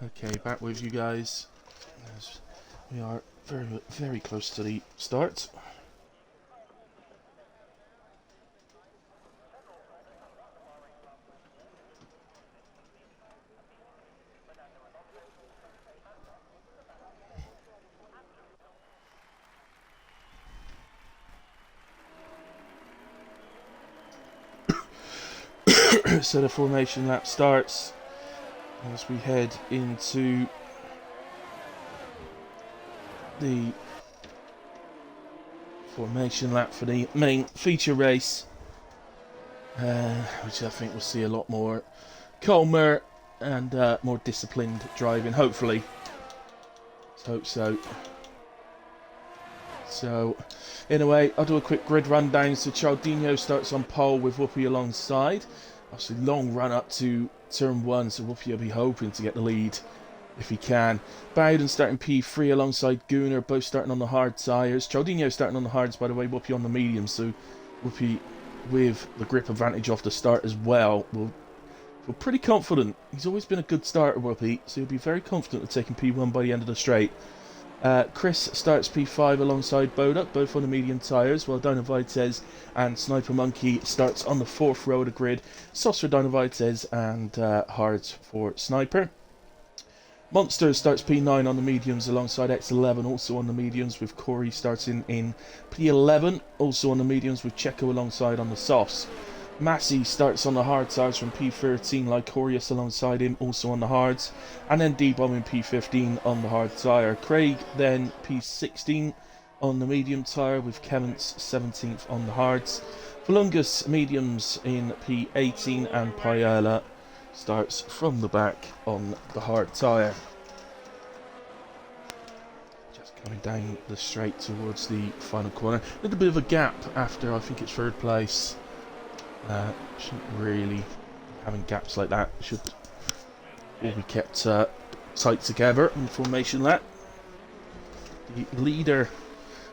Okay, back with you guys. As we are very, very close to the start. So the formation lap starts as we head into the formation lap for the main feature race, which I think we'll see a lot more calmer and more disciplined driving, hopefully. Let's hope so. So, in a way, I'll do a quick grid rundown. So Cialdino starts on pole with Whoopi alongside. Obviously, long run up to turn 1, so Whoopi will be hoping to get the lead if he can. Bowden starting P3 alongside Gunnar, both starting on the hard tyres. Cialdino starting on the hards, by the way, Whoopi on the mediums, so Whoopi with the grip advantage off the start as well will feel pretty confident. He's always been a good starter, Whoopi, so he'll be very confident of taking P1 by the end of the straight. Chris starts P5 alongside Boduk, both on the medium tyres, while Dinovites and Sniper Monkey starts on the 4th row of the grid. Sauce for Dinovites and hards for Sniper. Monster starts P9 on the mediums alongside X11, also on the mediums, with Corey starting in P11, also on the mediums, with Checo alongside on the softs. Massey starts on the hard tyres from P13, Lycorius alongside him, also on the hards, and then D-Bomb in P15 on the hard tyre. Craig then P16 on the medium tyre, with Kevin's 17th on the hards. Volungus mediums in P18, and Paella starts from the back on the hard tyre. Just coming down the straight towards the final corner. A little bit of a gap after, I think it's 3rd place. Shouldn't really be having gaps like that. Should all be kept tight together in the formation lap. The leader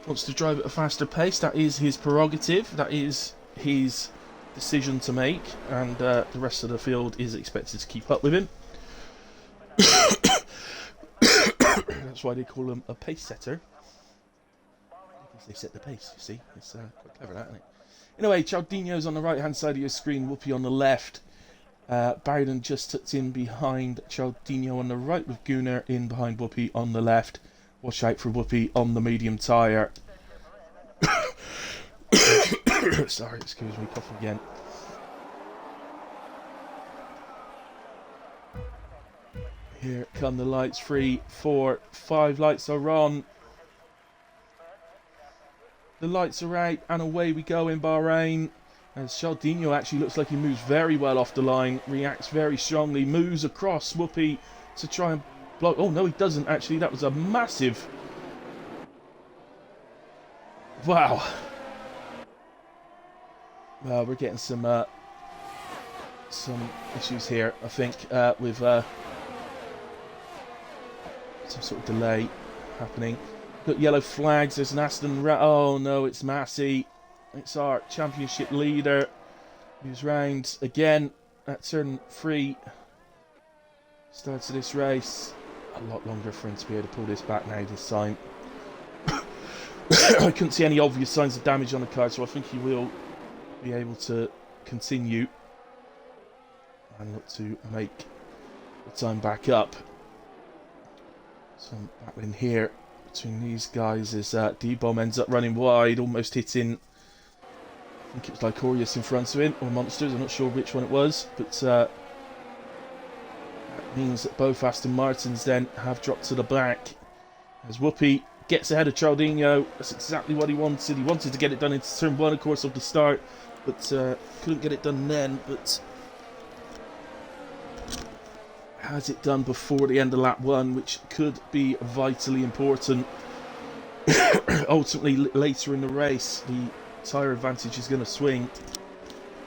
wants to drive at a faster pace. That is his prerogative. That is his decision to make, and the rest of the field is expected to keep up with him. That's why they call him a pace setter, because they set the pace, you see. It's quite clever, that, isn't it? Anyway, Cialdino's on the right hand side of your screen, Whoopi on the left. Bowden just tucked in behind Cialdino on the right, with Gunnar in behind Whoopi on the left. Watch out for Whoopi on the medium tyre. Sorry, excuse me, coughing again. Here come the lights. 3, 4, 5 lights are on. The lights are out, and away we go in Bahrain. As Cialdino actually looks like he moves very well off the line, reacts very strongly, moves across Whoopi to try and block. Oh no, he doesn't actually. That was a massive. Wow. Well, we're getting some issues here, I think, with some sort of delay happening. Got yellow flags. There's an Aston. Oh no, it's Massey. It's our championship leader, who's round again at turn 3. Starts this race. A lot longer for him to be able to pull this back now this time. I couldn't see any obvious signs of damage on the car, so I think he will be able to continue and look to make the time back up. So I'm back in here between these guys as D-Bomb ends up running wide, almost hitting, I think it was Lycorius in front of him, or Monsters, I'm not sure which one it was, but that means that both Aston Martins then have dropped to the back as Whoopi gets ahead of Cialdino. That's exactly what he wanted. He wanted to get it done into turn 1, of course, of the start, but couldn't get it done then, but has it done before the end of lap 1, which could be vitally important. Ultimately, later in the race, the tyre advantage is going to swing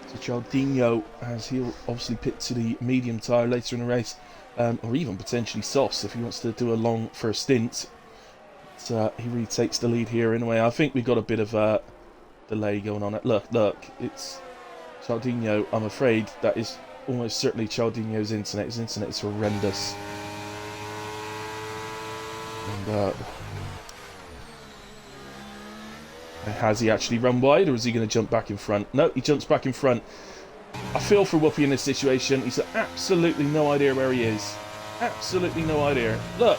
to Cialdino, as he'll obviously pit to the medium tyre later in the race, or even potentially softs if he wants to do a long first stint. But, he really takes the lead here in a way. I think we've got a bit of a delay going on. Look, it's Cialdino. I'm afraid that is almost certainly Cialdino's internet. His internet is horrendous. And has he actually run wide, or is he going to jump back in front? No, he jumps back in front. I feel for Whoopi in this situation. He's got absolutely no idea where he is. Absolutely no idea. Look.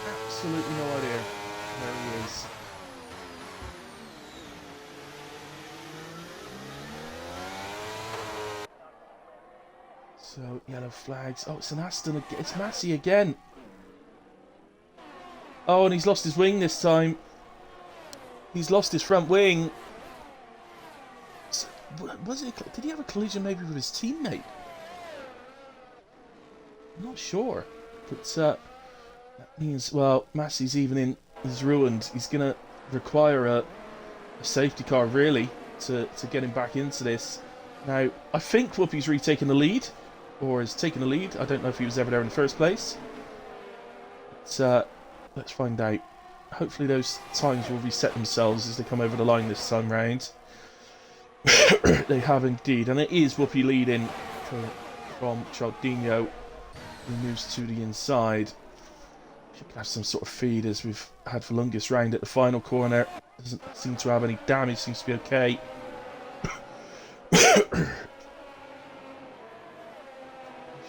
Absolutely no idea where he is. So, yellow flags. Oh, it's an Aston again. It's Massey again. Oh, and he's lost his wing this time. He's lost his front wing. Was it? Did he have a collision maybe with his teammate? I'm not sure. But that means, well, Massey's evening is ruined. He's going to require a safety car, really, to get him back into this. Now, I think Whoopi's retaken the lead. Or has taken the lead. I don't know if he was ever there in the first place. But, let's find out. Hopefully those times will reset themselves as they come over the line this time round. They have indeed. And it is Whoopi leading from Chaldinho, who moves to the inside. Should have some sort of feed as we've had for longest round at the final corner. Doesn't seem to have any damage. Seems to be okay.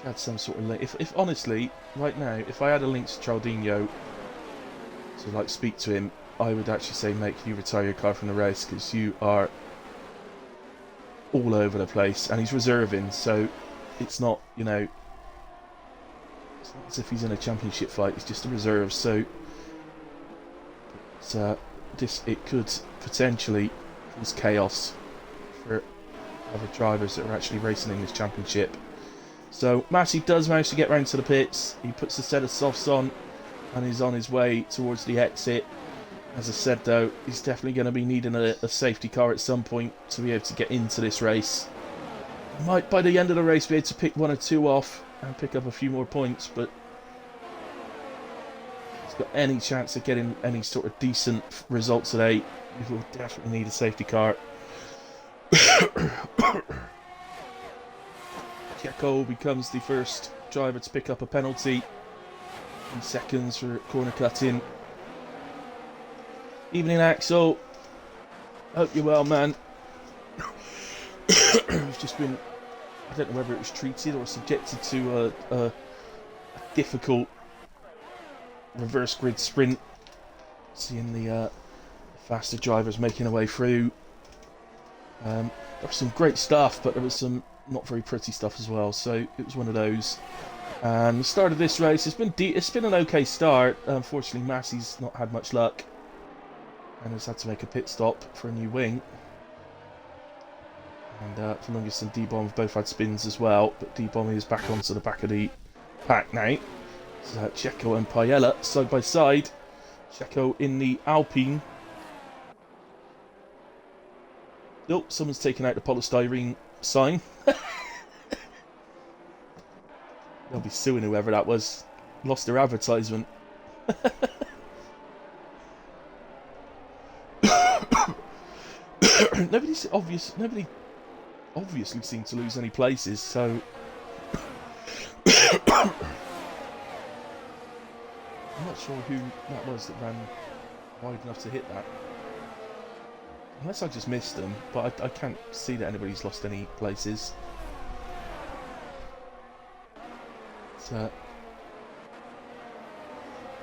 Had some sort of link. If honestly, right now, if I had a link to Chaldinho to like speak to him, I would actually say, mate, can you retire your car from the race, because you are all over the place, and he's reserving, so it's not, you know, it's not as if he's in a championship fight. It's just a reserve, so it could potentially cause chaos for other drivers that are actually racing in this championship. So Massey does manage to get round to the pits. He puts a set of softs on and is on his way towards the exit. As I said though, he's definitely going to be needing a safety car at some point to be able to get into this race. He might by the end of the race be able to pick one or two off and pick up a few more points, but if he's got any chance of getting any sort of decent result today, he will definitely need a safety car. Checo becomes the first driver to pick up a penalty. 3 seconds for corner cutting. Evening, Axel. Hope you're well, man. We've just been, I don't know whether it was treated or subjected to a difficult reverse grid sprint. Seeing the faster drivers making their way through. There was some great stuff, but there was some not very pretty stuff as well, so it was one of those. And the start of this race, it's been an okay start. Unfortunately, Massey's not had much luck and has had to make a pit stop for a new wing. And Funungus and D-Bomb have both had spins as well, but D-Bomb is back onto the back of the pack now. So Checo and Paella side by side. Checo in the Alpine. Oh, someone's taken out the polystyrene sign. They'll be suing whoever that was. Lost their advertisement. Nobody obviously seemed to lose any places, so I'm not sure who that was that ran wide enough to hit that. Unless I just missed them, but I can't see that anybody's lost any places. So,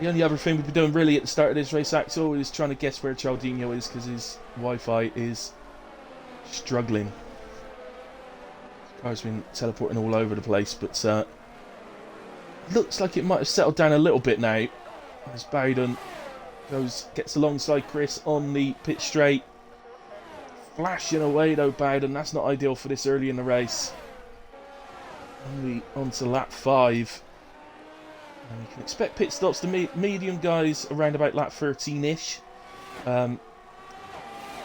the only other thing we've been doing really at the start of this race, Axel, is trying to guess where Chaldinho is, because his Wi-Fi is struggling. His car's been teleporting all over the place, but looks like it might have settled down a little bit now. As Bowden gets alongside Chris on the pit straight. Flashing away though, Bowden. That's not ideal for this early in the race. Only onto lap 5. And you can expect pit stops. The medium guys around about lap 13-ish. A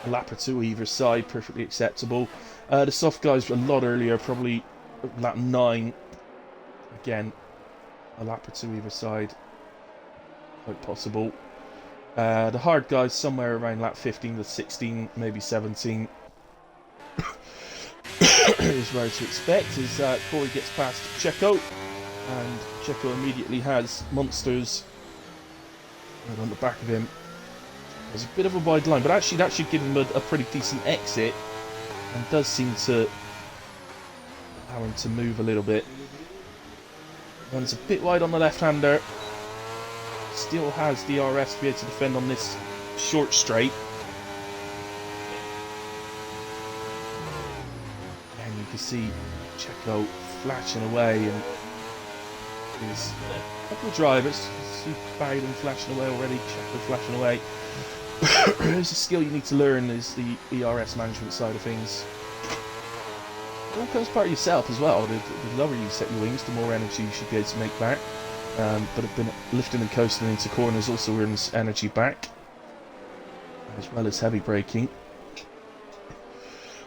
lap or two either side, perfectly acceptable. The soft guys were a lot earlier, probably lap 9. Again, a lap or two either side, quite possible. The hard guys somewhere around lap 15 to 16, maybe 17. is where to expect as Corey gets past Checo, and Checo immediately has Monsters right on the back of him. There's a bit of a wide line, but actually that should give him a pretty decent exit, and does seem to allow him to move a little bit. Runs a bit wide on the left-hander. Still has DRS to be able to defend on this short straight. And you can see Checo flashing away, and there's a couple of drivers. You see Bowden flashing away already, Checo flashing away. There's a skill you need to learn, is the ERS management side of things. It all comes part of yourself as well. The lower you set your wings, the more energy you should be able to make back. But a bit lifting and coasting into corners also earns energy back, as well as heavy braking.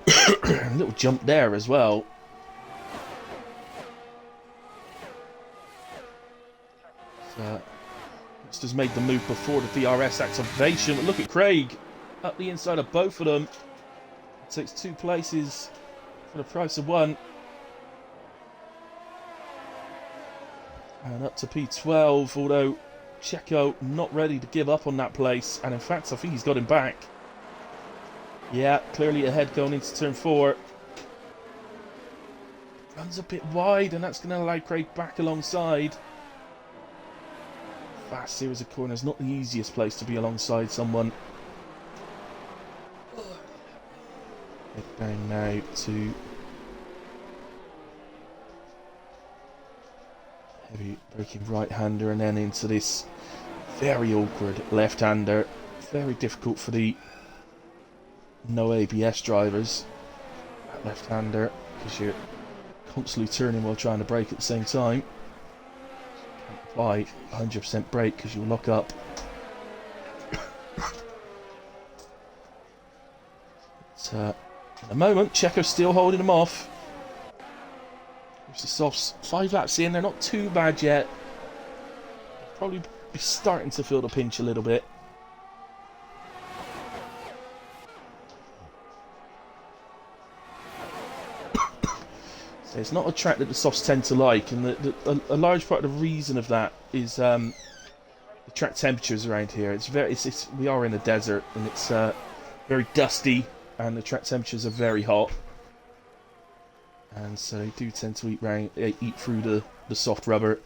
A little jump there as well. So, just made the move before the DRS activation. But look at Craig up the inside of both of them. Takes 2 places for the price of 1. And up to P12, although Checo not ready to give up on that place. And in fact, I think he's got him back. Yeah, clearly ahead going into turn 4. Runs a bit wide, and that's going to allow Craig back alongside. Fast series of corners, not the easiest place to be alongside someone. Head down now to heavy braking right-hander, and then into this very awkward left-hander. Very difficult for the no ABS drivers. That left-hander, because you're constantly turning while trying to brake at the same time. Can't apply 100% brake because you'll lock up. But, at the moment, Checo's still holding them off. There's the softs 5 laps in, they're not too bad yet. Probably be starting to feel the pinch a little bit. So it's not a track that the softs tend to like, and a large part of the reason of that is the track temperatures around here. We are in a desert, and it's very dusty, and the track temperatures are very hot. And so they do tend to eat through the soft rubber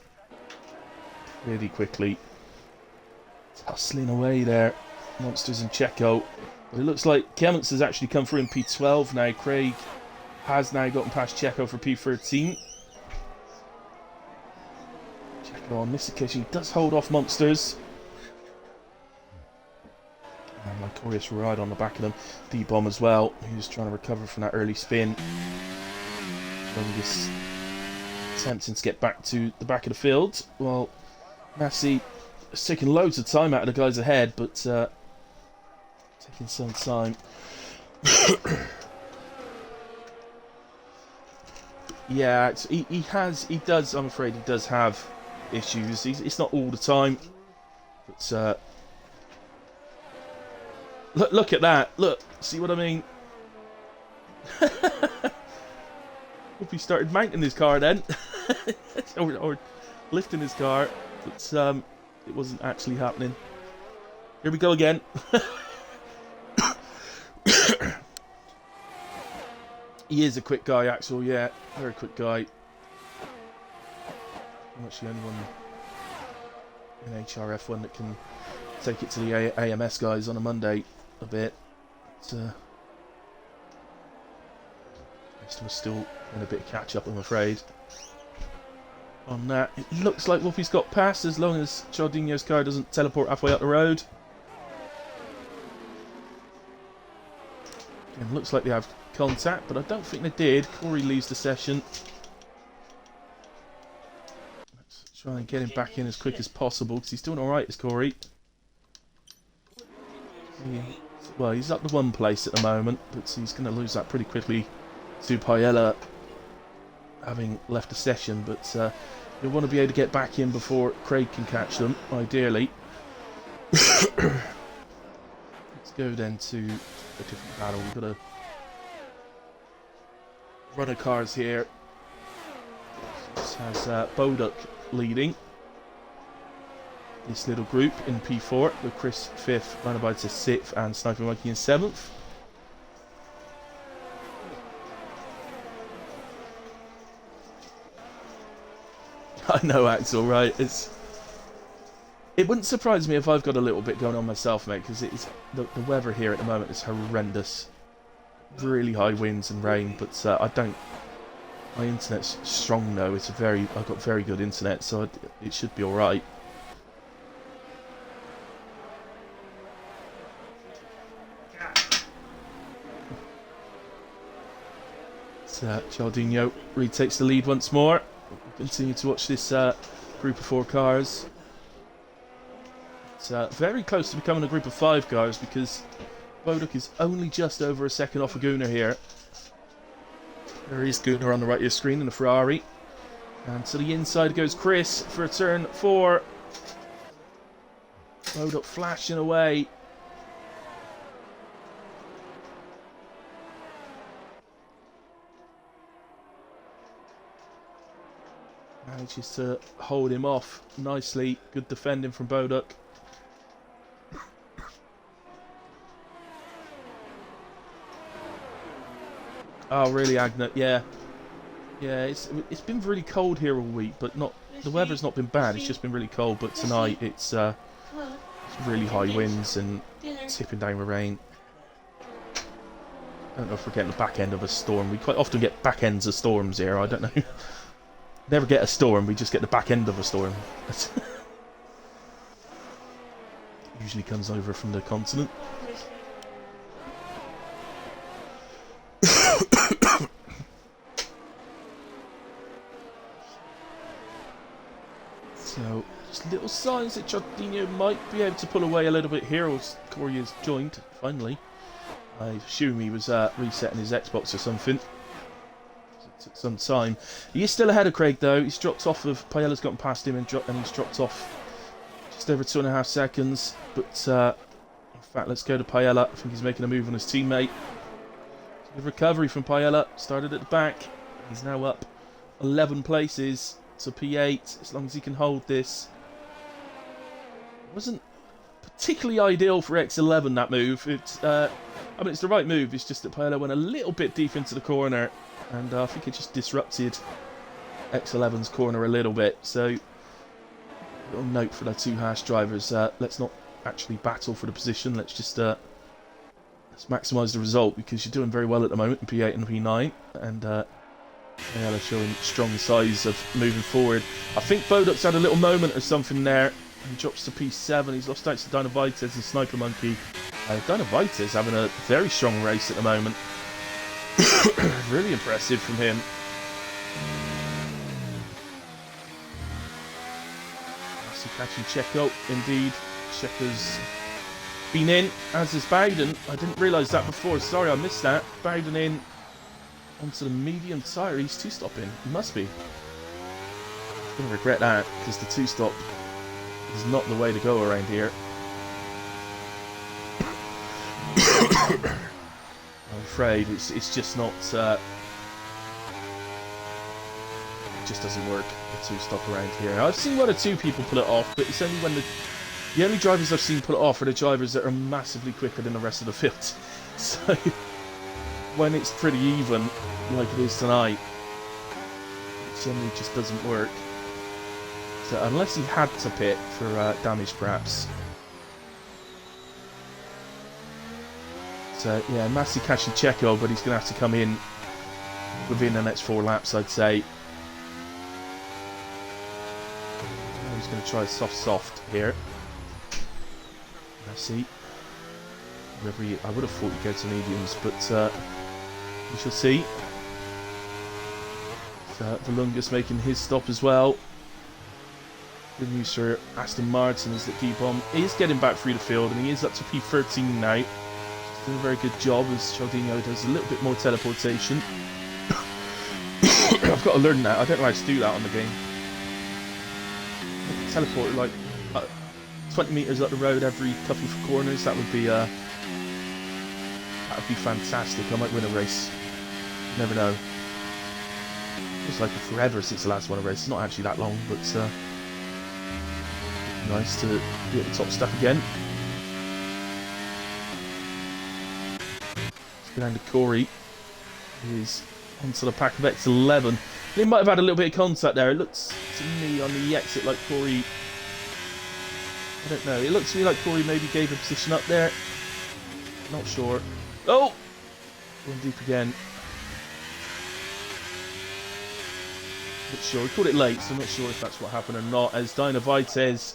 really quickly. Tussling away there, Monsters and Checo. But it looks like Clements has actually come through in P12 now. Craig has now gotten past Checo for P13. Checo on this occasion does hold off Monsters. And Lycorius right on the back of them. D-Bomb as well, who's trying to recover from that early spin. Longest attempting to get back to the back of the field. Well, Massey has taken loads of time out of the guys ahead, but taking some time. Yeah, he does. I'm afraid he does have issues. It's not all the time, but look at that. Look, see what I mean? Hope he started mounting his car then, or lifting his car, but it wasn't actually happening. Here we go again. He is a quick guy, Axel. Yeah, very quick guy. I'm actually the only one in HRF1 that can take it to the AMS guys on a Monday a bit. But, rest of us still in a bit of catch up, I'm afraid. On that, it looks like Wolfie's got past as long as Chardinho's car doesn't teleport halfway up the road. Again, looks like they have contact, but I don't think they did. Corey leaves the session. Let's try and get him back in as quick as possible, because he's doing alright, is Corey. Well, he's up to 1 place at the moment, but he's going to lose that pretty quickly to Paella, having left the session. But you'll want to be able to get back in before Craig can catch them, ideally. Let's go then to a different battle. We've got a run of cars here. This has Boduk leading this little group in P4 with Chris 5th, Ranabites 6th, and Sniper Monkey in 7th. I know, Axel, right? It wouldn't surprise me if I've got a little bit going on myself, mate, because the weather here at the moment is horrendous. Really high winds and rain, but I don't. My internet's strong though. I've got very good internet, so it should be all right. Giardino retakes the lead once more. We'll continue to watch this group of 4 cars. It's very close to becoming a group of 5 cars because Boduk is only just over a second off of Gunnar here. There is Gunnar on the right of your screen in the Ferrari. And to the inside goes Chris for turn 4. Boduk flashing away. Manages to hold him off nicely. Good defending from Boduk. Oh, really, Agnet? Yeah. Yeah, it's been really cold here all week, but the weather's not been bad. It's just been really cold, but tonight it's really high winds and tipping down with rain. I don't know if we're getting the back end of a storm. We quite often get back ends of storms here. I don't know. Never get a storm, we just get the back end of a storm. Usually comes over from the continent. So, just little signs that Giardino might be able to pull away a little bit here, or Corey has joined, finally. I assume he was resetting his Xbox or something. Took some time. He is still ahead of Craig though. He's dropped off of Payella's gotten past him and he's dropped off just over 2.5 seconds. But in fact, let's go to Payella. I think he's making a move on his teammate. Good recovery from Payella. Started at the back. He's now up 11 places to P8. As long as he can hold this. It wasn't particularly ideal for X11 that move. I mean, it's the right move. It's just that Payella went a little bit deep into the corner. And I think it just disrupted X11's corner a little bit. So, little note for the 2 Haas drivers. Let's not actually battle for the position. Let's just let's maximise the result because you're doing very well at the moment in P8 and P9. And Payella showing strong size of moving forward. I think Boduk's had a little moment or something there. He drops to P7. He's lost out to Dynavites and Sniper Monkey. Dynavites having a very strong race at the moment. Really impressive from him. Catching Checo, indeed. Checo's been in, as is Bowden. I didn't realise that before. Sorry, I missed that. Bowden in onto the medium tyre. He's 2-stopping. He must be. I'm going to regret that because the 2-stop is not the way to go around here. I'm afraid it's just not. It just doesn't work. The 2-stop around here. I've seen 1 or 2 people pull it off, but it's only when the only drivers I've seen pull it off are the drivers that are massively quicker than the rest of the field. So when it's pretty even, like it is tonight, it generally just doesn't work. So unless he had to pit for damage, perhaps. So yeah, Massi catching Checo, but he's going to have to come in within the next 4 laps, I'd say. He's going to try soft here. Massi. I would have thought he'd go to mediums, but we shall see. So Valungas making his stop as well. Good news for Aston Martin is that he is getting back through the field, and he is up to P13 now. Doing a very good job as Giardino does a little bit more teleportation. I've got to learn that. I don't know how to do that on the game. Teleport like 20 metres up the road every couple of corners. That would be fantastic. I might win a race. You never know. Feels like forever since the last one I raced. It's not actually that long, but nice to be at the top step again. Let's go down to Corey. He's onto the pack of X11. They might have had a little bit of contact there. It looks to me on the exit like Corey... I don't know. It looks to me like Corey maybe gave a position up there. Not sure. Oh! Going deep again. Not sure. He called it late, so I'm not sure if that's what happened or not. As Dynavites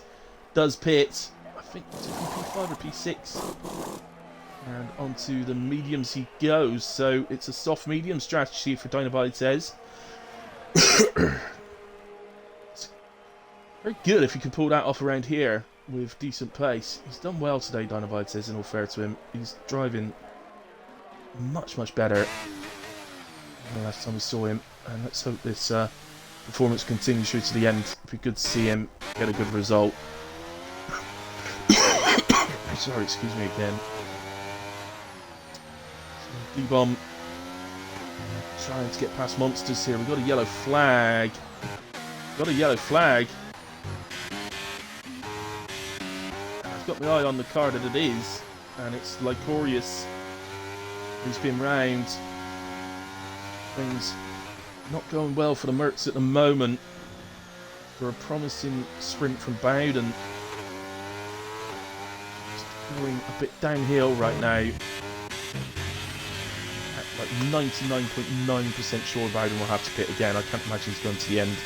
does pit. I think it's P5 or P6. And onto the mediums he goes. So it's a soft medium strategy for Dynavites. Very good if you can pull that off around here with decent pace. He's done well today, Dynavites, in all fair to him. He's driving much, much better than the last time we saw him. And let's hope this performance continues through to the end. It'd be good to see him get a good result. Sorry, excuse me again. So, D-bomb trying to get past monsters here. We've got a yellow flag. Got a yellow flag. And I've got my eye on the car that it is. And it's Lycorius who's been round. Things not going well for the Mercs at the moment. For a promising sprint from Bowden. Going a bit downhill right now. Like 99.9% sure Bowden will have to pit again. I can't imagine he's going to the end.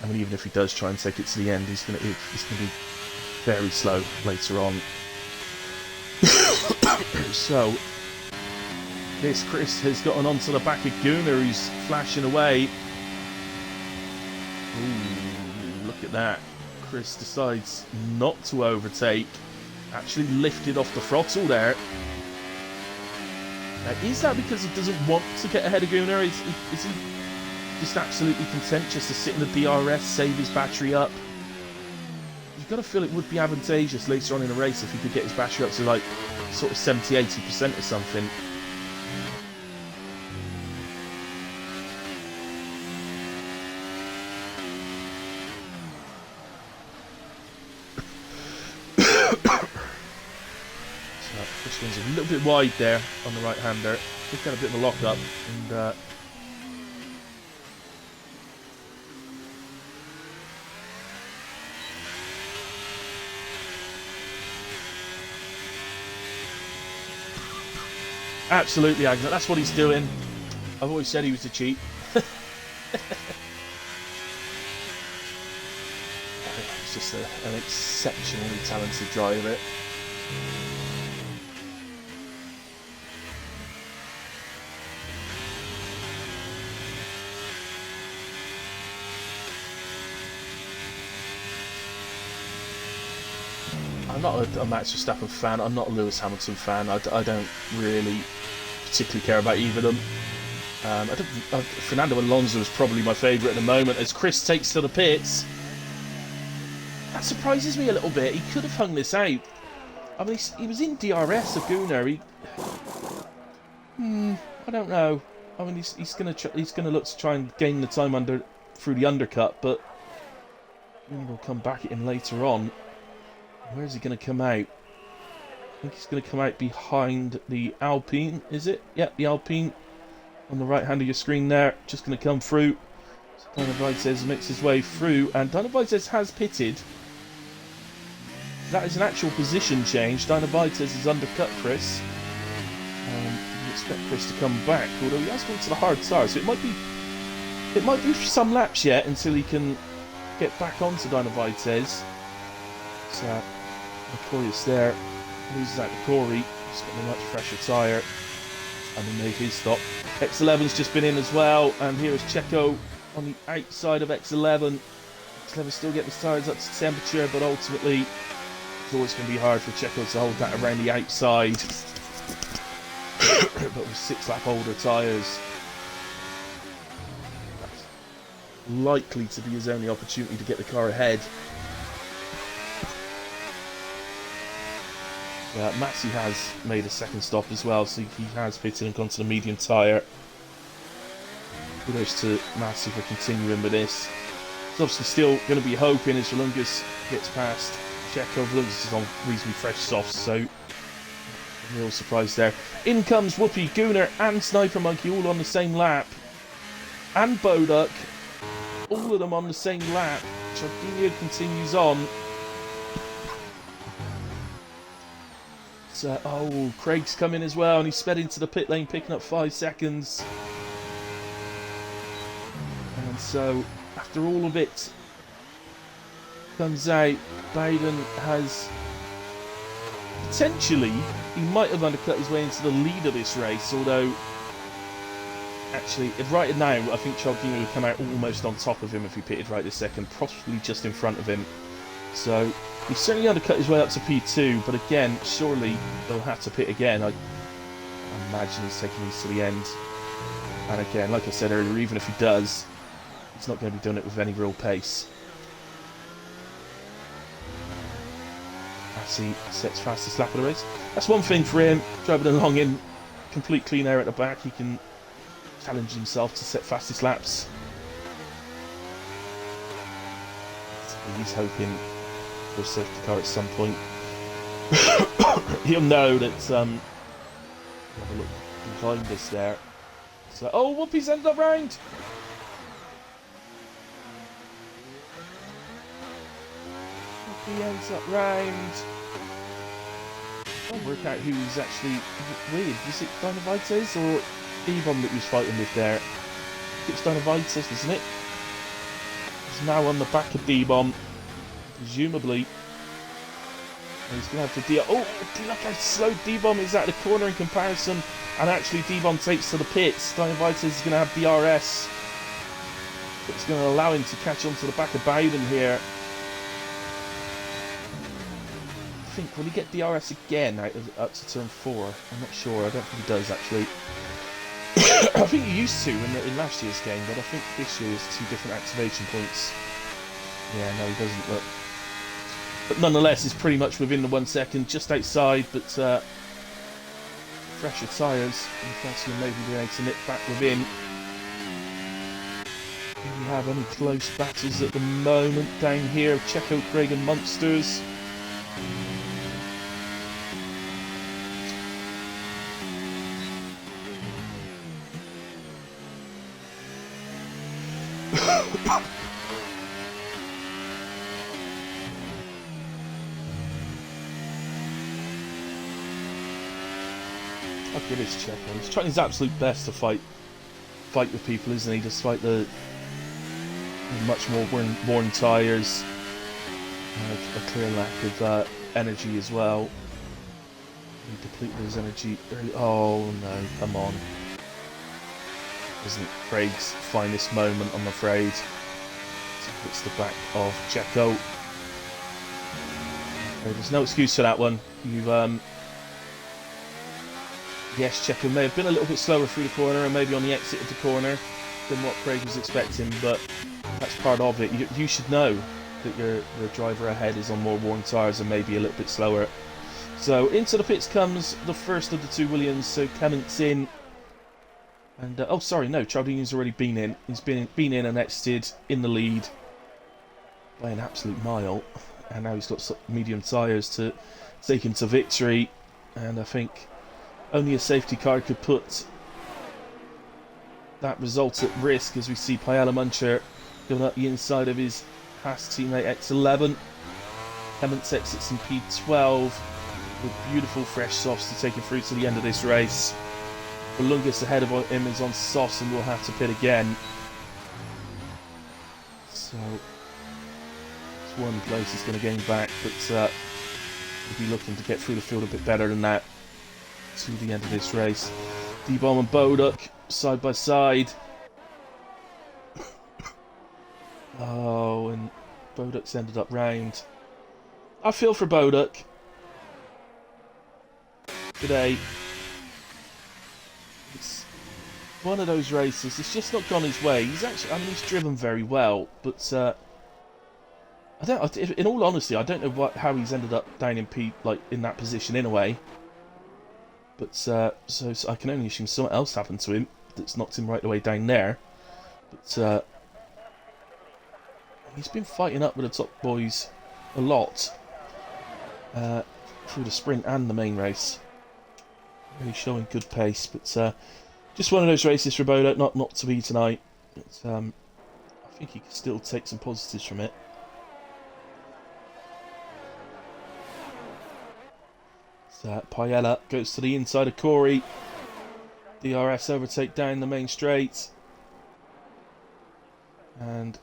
I mean, even if he does try and take it to the end, he's going to be very slow later on. So, this Chris has gotten onto the back of Gunnar, who's flashing away. Ooh, look at that. Chris decides not to overtake. Actually lifted off the throttle there. Is that because he doesn't want to get ahead of Gunnar? Is he just absolutely content just to sit in the DRS, save his battery up? You've got to feel it would be advantageous later on in the race if he could get his battery up to like sort of 70-80% or something. This one's a little bit wide there on the right-hander. He's got a bit of a lock-up, and absolutely, Agnes. That's what he's doing. I've always said he was a cheat. It's just an exceptionally talented driver. I'm not a Max Verstappen fan. I'm not a Lewis Hamilton fan. I don't really particularly care about either of them. Fernando Alonso is probably my favourite at the moment. As Chris takes to the pits, that surprises me a little bit. He could have hung this out. I mean, he was in DRS of Gunnar. I don't know. I mean, he's gonna look to try and gain the time through the undercut, but we'll come back at him later on. Where's he going to come out? I think he's going to come out behind the Alpine, is it? Yep, the Alpine on the right hand of your screen there. Just going to come through. So Dynavites makes his way through, and Dynavites has pitted. That is an actual position change. Dynavites has undercut Chris. You expect Chris to come back, although he has gone to the hard tire, so it might be for some laps yet until he can get back onto Dynavites. So Corey's there, loses out to Corey. He's got a much fresher tyre, and he made his stop. X11's just been in as well, and here is Checo on the outside of X11. X11 still getting his tyres up to temperature, but ultimately it's always going to be hard for Checo to hold that around the outside. But with 6 lap older tyres, that's likely to be his only opportunity to get the car ahead. Maxi has made a second stop as well, so he has pitted and gone to the medium tyre. Kudos to Maxi for continuing with this. He's obviously still going to be hoping as Volungus gets past Checo. Volungus is on reasonably fresh softs, so real surprise there. In comes Whoopi, Gooner and Sniper Monkey all on the same lap. And Boduck, all of them on the same lap. Jorginho continues on. So, oh, Craig's coming as well, and he's sped into the pit lane, picking up 5 seconds. And so, after all of it comes out, Bowden has potentially, he might have undercut his way into the lead of this race, although actually, right now, I think Jorginho would come out almost on top of him if he pitted right this second, possibly just in front of him. So, he certainly undercut his way up to P2, but again, surely he'll have to pit again. I imagine he's taking these to the end. And again, like I said earlier, even if he does, he's not going to be doing it with any real pace. As he sets fastest lap of the race. That's one thing for him, driving along in complete clean air at the back. He can challenge himself to set fastest laps. He's hoping for a safety car at some point. He'll know that have a look behind us there. So, oh, Whoopi's ended up round. Whoopi ends up round. Can't work out who's actually weird. Is it Dynavites or Devon that he was fighting with there? It's Dynavites, isn't it? He's now on the back of D-Bomb, presumably. And he's going to have to deal. Oh, look how slow D-Bomb is at the corner in comparison. And actually, D-Bomb takes to the pits. Dynavites is going to have DRS. It's going to allow him to catch onto the back of Bowden here. I think, will he get DRS again up to turn 4? I'm not sure. I don't think he does, actually. I think he used to in last year's game, but I think this year is 2 different activation points. Yeah, no, he doesn't. But nonetheless, it's pretty much within the 1 second, just outside. But fresher tyres, and Cassie will maybe be able to nip back within. Do we have any close battles at the moment down here? Checo, Craig, and Monsters. Look at this Checo. He's trying his absolute best to fight with people, isn't he? Despite the much more worn tyres, a clear lack of energy as well. He depleted his energy early. Oh no! Come on! Isn't Craig's finest moment, I'm afraid. It's the back of Checo. There's no excuse for that one. Yes, Checo may have been a little bit slower through the corner and maybe on the exit of the corner than what Craig was expecting, but that's part of it. You should know that your driver ahead is on more worn tyres and maybe a little bit slower. So into the pits comes the first of the 2 Williams, so Clement's in. And, oh sorry, no, Chaldini's already been in. He's been in and exited in the lead by an absolute mile. And now he's got medium tyres to take him to victory. And I think only a safety car could put that result at risk, as we see Paella Muncher going up the inside of his Haas teammate X11. Clements exits in P12 with beautiful fresh softs to take him through to the end of this race. Volungus ahead of him is on softs and will have to pit again. So it's one place he's going to gain back, but we'll be looking to get through the field a bit better than that to the end of this race. D-Bomb and Boduck side by side. Oh, and Boduck's ended up round. I feel for Boduck today. It's one of those races. It's just not gone his way. He's actually, I mean, he's driven very well, but I don't. In all honesty, I don't know how he's ended up down in in that position in a way. But so I can only assume something else happened to him that's knocked him right away down there. But he's been fighting up with the top boys a lot through the sprint and the main race. Really showing good pace, but just one of those races for Bodo, not to be tonight. But I think he can still take some positives from it. Paella goes to the inside of Corey. DRS overtake down the main straight. And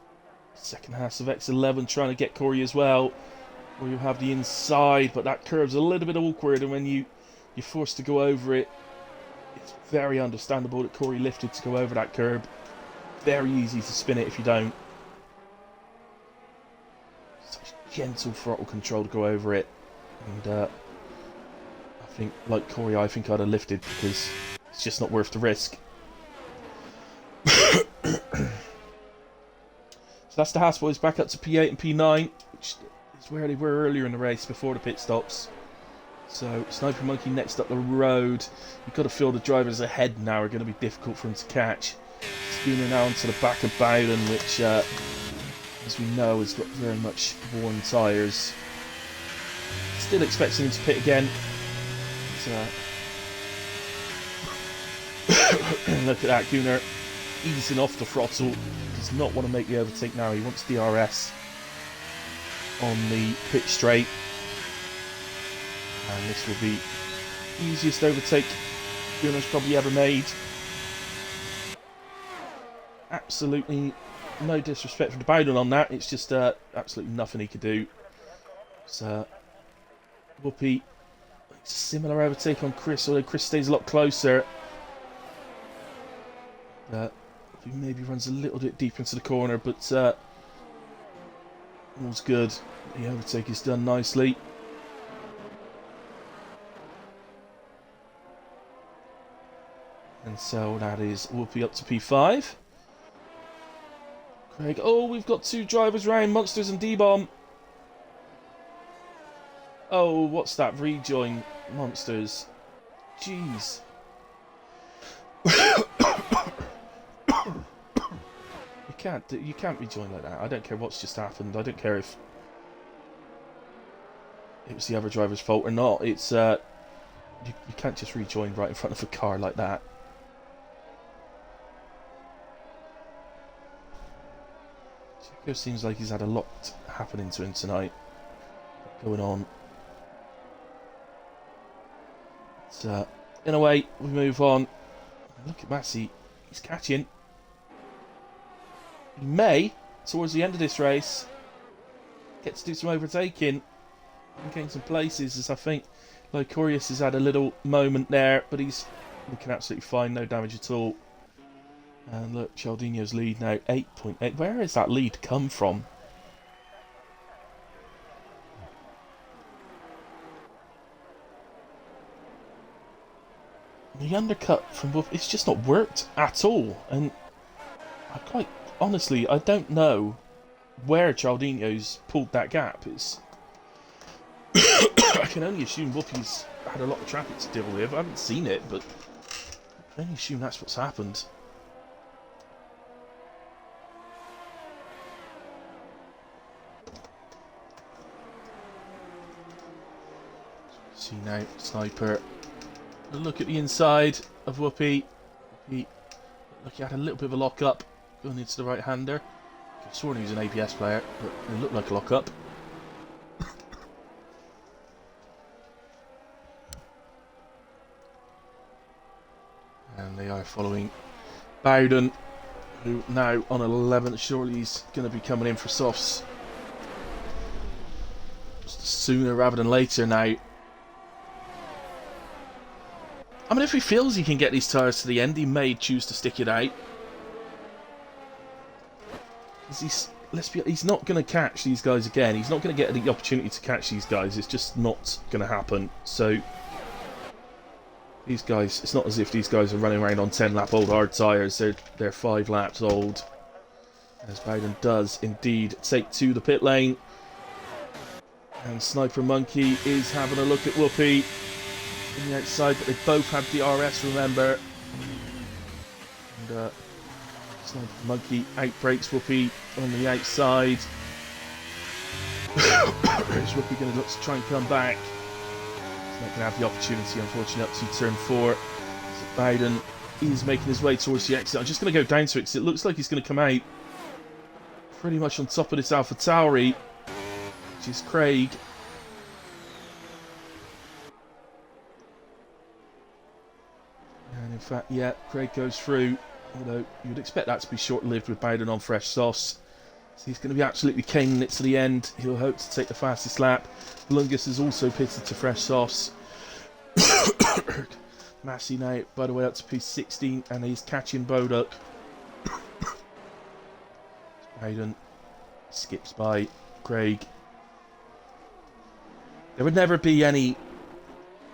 second half of X11 trying to get Corey as well. Where you have the inside, but that curve's a little bit awkward, and when you're forced to go over it, it's very understandable that Corey lifted to go over that curb. Very easy to spin it if you don't. Such gentle throttle control to go over it. And I think, like Corey, I think I'd have lifted because it's just not worth the risk. So that's the Haas boys back up to P8 and P9, which is where they were earlier in the race before the pit stops. So Sniper Monkey next up the road. You've got to feel the drivers ahead now are going to be difficult for him to catch. Spooner now onto the back of Bowden, which, as we know, has got very much worn tyres. Still expecting him to pit again. Look at that, Gunnar easing off the throttle. Does not want to make the overtake now. He wants DRS on the pit straight. And this will be the easiest overtake Gunnar's probably ever made. Absolutely no disrespect for the Bowden on that. It's just absolutely nothing he could do. So, Whoopi makes a similar overtake on Chris, although Chris stays a lot closer. He maybe runs a little bit deeper into the corner, but all's good. The overtake is done nicely. And so that is Whoopi up to P5. Craig, oh, we've got two drivers round, Monsters and D-Bomb. Oh, what's that? Rejoin Monsters. Jeez. You can't rejoin like that. I don't care what's just happened. I don't care if it was the other driver's fault or not. It's you can't just rejoin right in front of a car like that. Checo seems like he's had a lot happening to him tonight. Going on. But, in a way, we move on. Look at Massey. He's catching. He may, towards the end of this race, get to do some overtaking and gain some places, as I think Locorius has had a little moment there, but he's looking absolutely fine, no damage at all. And look, Cialdino's lead now, 8.8. Where has that lead come from? The undercut from Wolf, it's just not worked at all, and honestly, I don't know where Cialdino's pulled that gap. It's I can only assume Whoopi's had a lot of traffic to deal with. I haven't seen it, but I can only assume that's what's happened. See now, Sniper. Look at the inside of Whoopi. Look, he had a little bit of a lock-up going into the right-hander. I've sworn he was an ABS player, but it looked like a lock-up. And they are following Bowden, who now on 11. Surely he's going to be coming in for softs just sooner rather than later now. I mean, if he feels he can get these tyres to the end, he may choose to stick it out. He's not going to catch these guys again. He's not going to get the opportunity to catch these guys. It's just not going to happen. So, these guys, it's not as if these guys are running around on 10-lap old hard tyres. They're 5 laps old. As Bowden does indeed take to the pit lane. And Sniper Monkey is having a look at Whoopi on the outside, but they both have DRS, remember. And Sniper Monkey outbreaks Whoopi on the outside. Is Whoopi going to look to try and come back? He's not going to have the opportunity, unfortunately, up to turn 4. So Bowden is making his way towards the exit. I'm just going to go down to it because it looks like he's going to come out pretty much on top of this Alpha Tauri, which is Craig. And in fact, yeah, Craig goes through, although you'd expect that to be short-lived with Bowden on fresh sauce. So he's going to be absolutely caning it to the end. He'll hope to take the fastest lap. Lungus is also pitted to fresh sauce. Massey now, by the way, up to P16, and he's catching Boduk. Bowden skips by Craig. There would never be any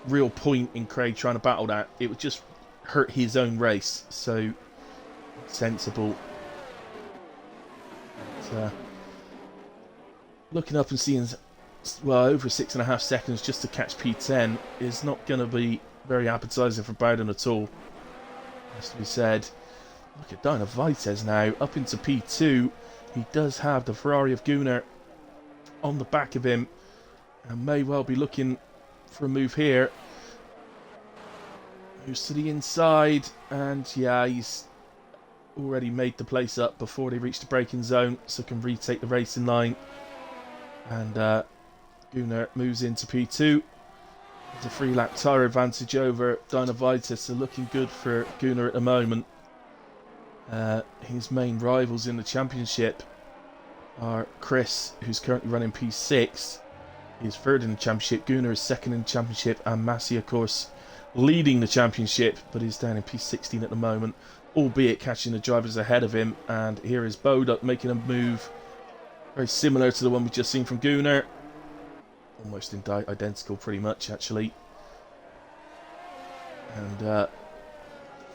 real point in Craig trying to battle that. It would just hurt his own race. So sensible. But, looking up and seeing, well, over 6.5 seconds just to catch P10 is not going to be very appetising for Bowden at all. Has to be said. Look at Dyna Vites now, up into P2. He does have the Ferrari of Gunnar on the back of him and may well be looking for a move here. Moves to the inside, and yeah, he's already made the place up before they reach the braking zone, so can retake the racing line. And Gunnar moves into P2. There's a 3-lap tyre advantage over Dyna Vites, so looking good for Gunnar at the moment. His main rivals in the championship are Chris, who's currently running P6. He's third in the championship. Gunnar is second in the championship, and Massey, of course, leading the championship, but he's down in P16 at the moment, albeit catching the drivers ahead of him. And here is Boduk making a move very similar to the one we've just seen from Gunnar. Almost identical, pretty much, actually. And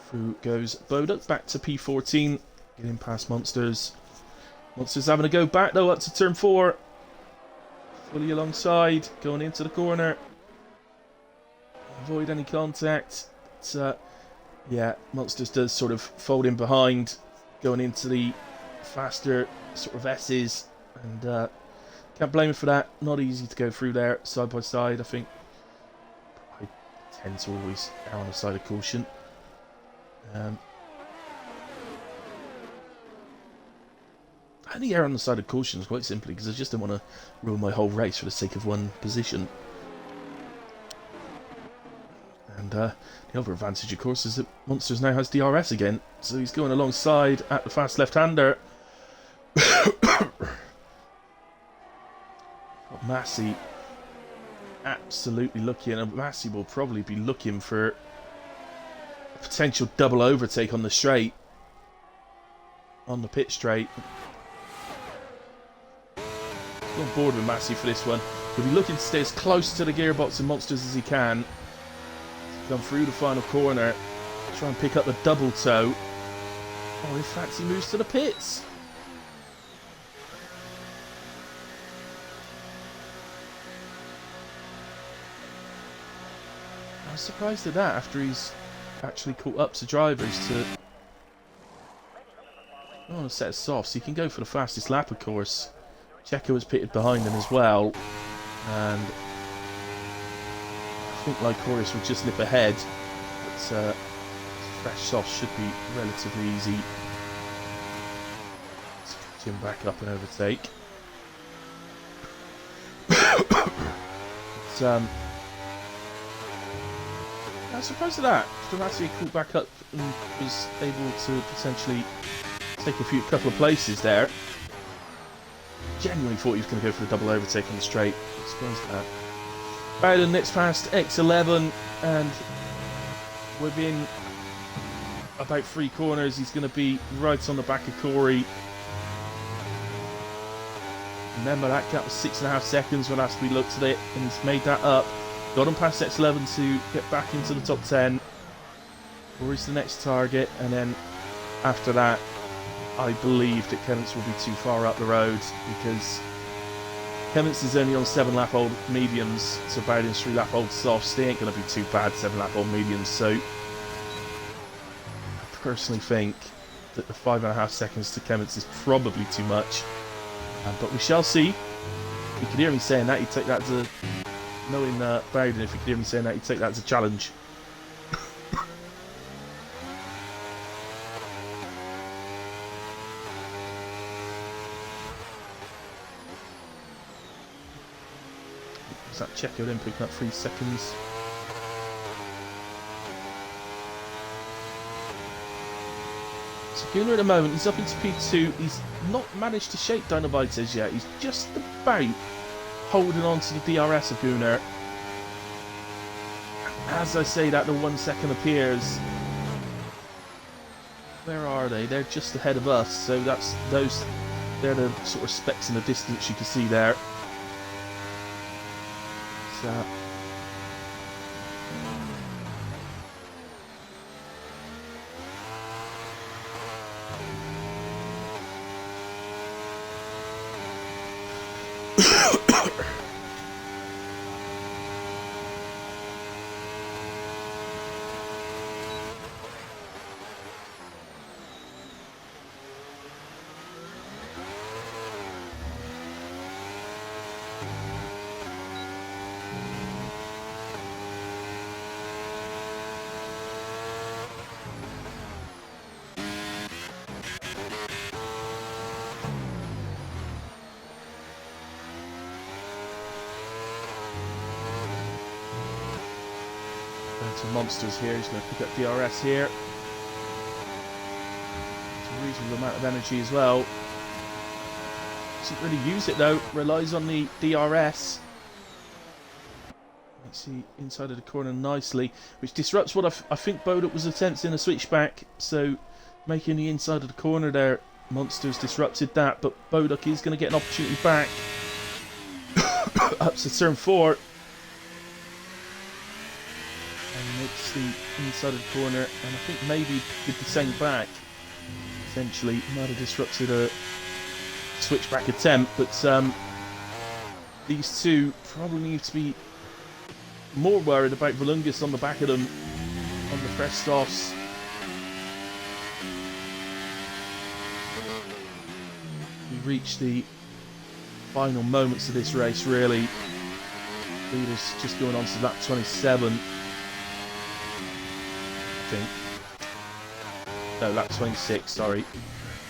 through goes Boduk back to P14, getting past Monsters. Monsters having a go back though, up to turn 4. Fully alongside, going into the corner. Avoid any contact. But, yeah, Monsters does sort of fold in behind, going into the faster sort of S's. And can't blame him for that. Not easy to go through there, side by side. I think I tend to always err on the side of caution. I only err on the side of caution quite simply because I just don't want to ruin my whole race for the sake of one position. And the other advantage, of course, is that Monsters now has DRS again, so he's going alongside at the fast left-hander. Massey absolutely looking, and Massey will probably be looking for a potential double overtake on the straight, on the pit straight. On board with Massey for this one. He'll be looking to stay as close to the gearbox and Monsters as he can. Come through the final corner, try and pick up the double toe. Oh, in fact, he moves to the pits. I was surprised at that after he's actually caught up to drivers to on a set of softs. He can go for the fastest lap, of course. Checo was pitted behind him as well, and I think Lycoris will just nip ahead, but fresh soft should be relatively easy. Let's catch him back up and overtake. But, I was surprised at that. Dramati caught back up and was able to potentially take a couple of places there. Genuinely thought he was going to go for the double overtake on the straight. I was surprised at that. Bowden nips past X11, and within about 3 corners he's going to be right on the back of Corey. Remember, that gap was 6.5 seconds when last we looked at it, and he's made that up. Got him past X11 to get back into the top 10. Corey's the next target, and then after that I believe that Kenneth will be too far up the road, because Clements is only on 7-lap-old mediums, so Bowden's 3-lap-old softs. They ain't going to be too bad, 7-lap-old mediums. So I personally think that the 5.5 seconds to Clements is probably too much. But we shall see. If you could hear me saying that, you'd take that as a... Knowing Bowden, if you could hear me saying that, you'd take that as a challenge. That Checo then picking up 3 seconds. So Gunnar at the moment, he's up into P2. He's not managed to shake Dinovites yet. He's just about holding on to the DRS of Gunnar. As I say that, the 1 second appears. Where are they? They're just ahead of us. So that's those. They're the sort of specks in the distance you can see there. Some monsters here. He's going to pick up DRS here. It's a reasonable amount of energy as well. Doesn't really use it though. Relies on the DRS. Let's see, inside of the corner nicely, which disrupts what I think Boduk was attempting a switchback. So making the inside of the corner there, Monsters disrupted that, but Boduk is going to get an opportunity back. Up to turn 4. And makes the inside of the corner, and I think maybe did the same back. Essentially, might have disrupted a switchback attempt, but these two probably need to be more worried about Volungus on the back of them on the fresh softs. We reach the final moments of this race, really. Leaders just going on to lap 27. I think. No, lap 26, sorry.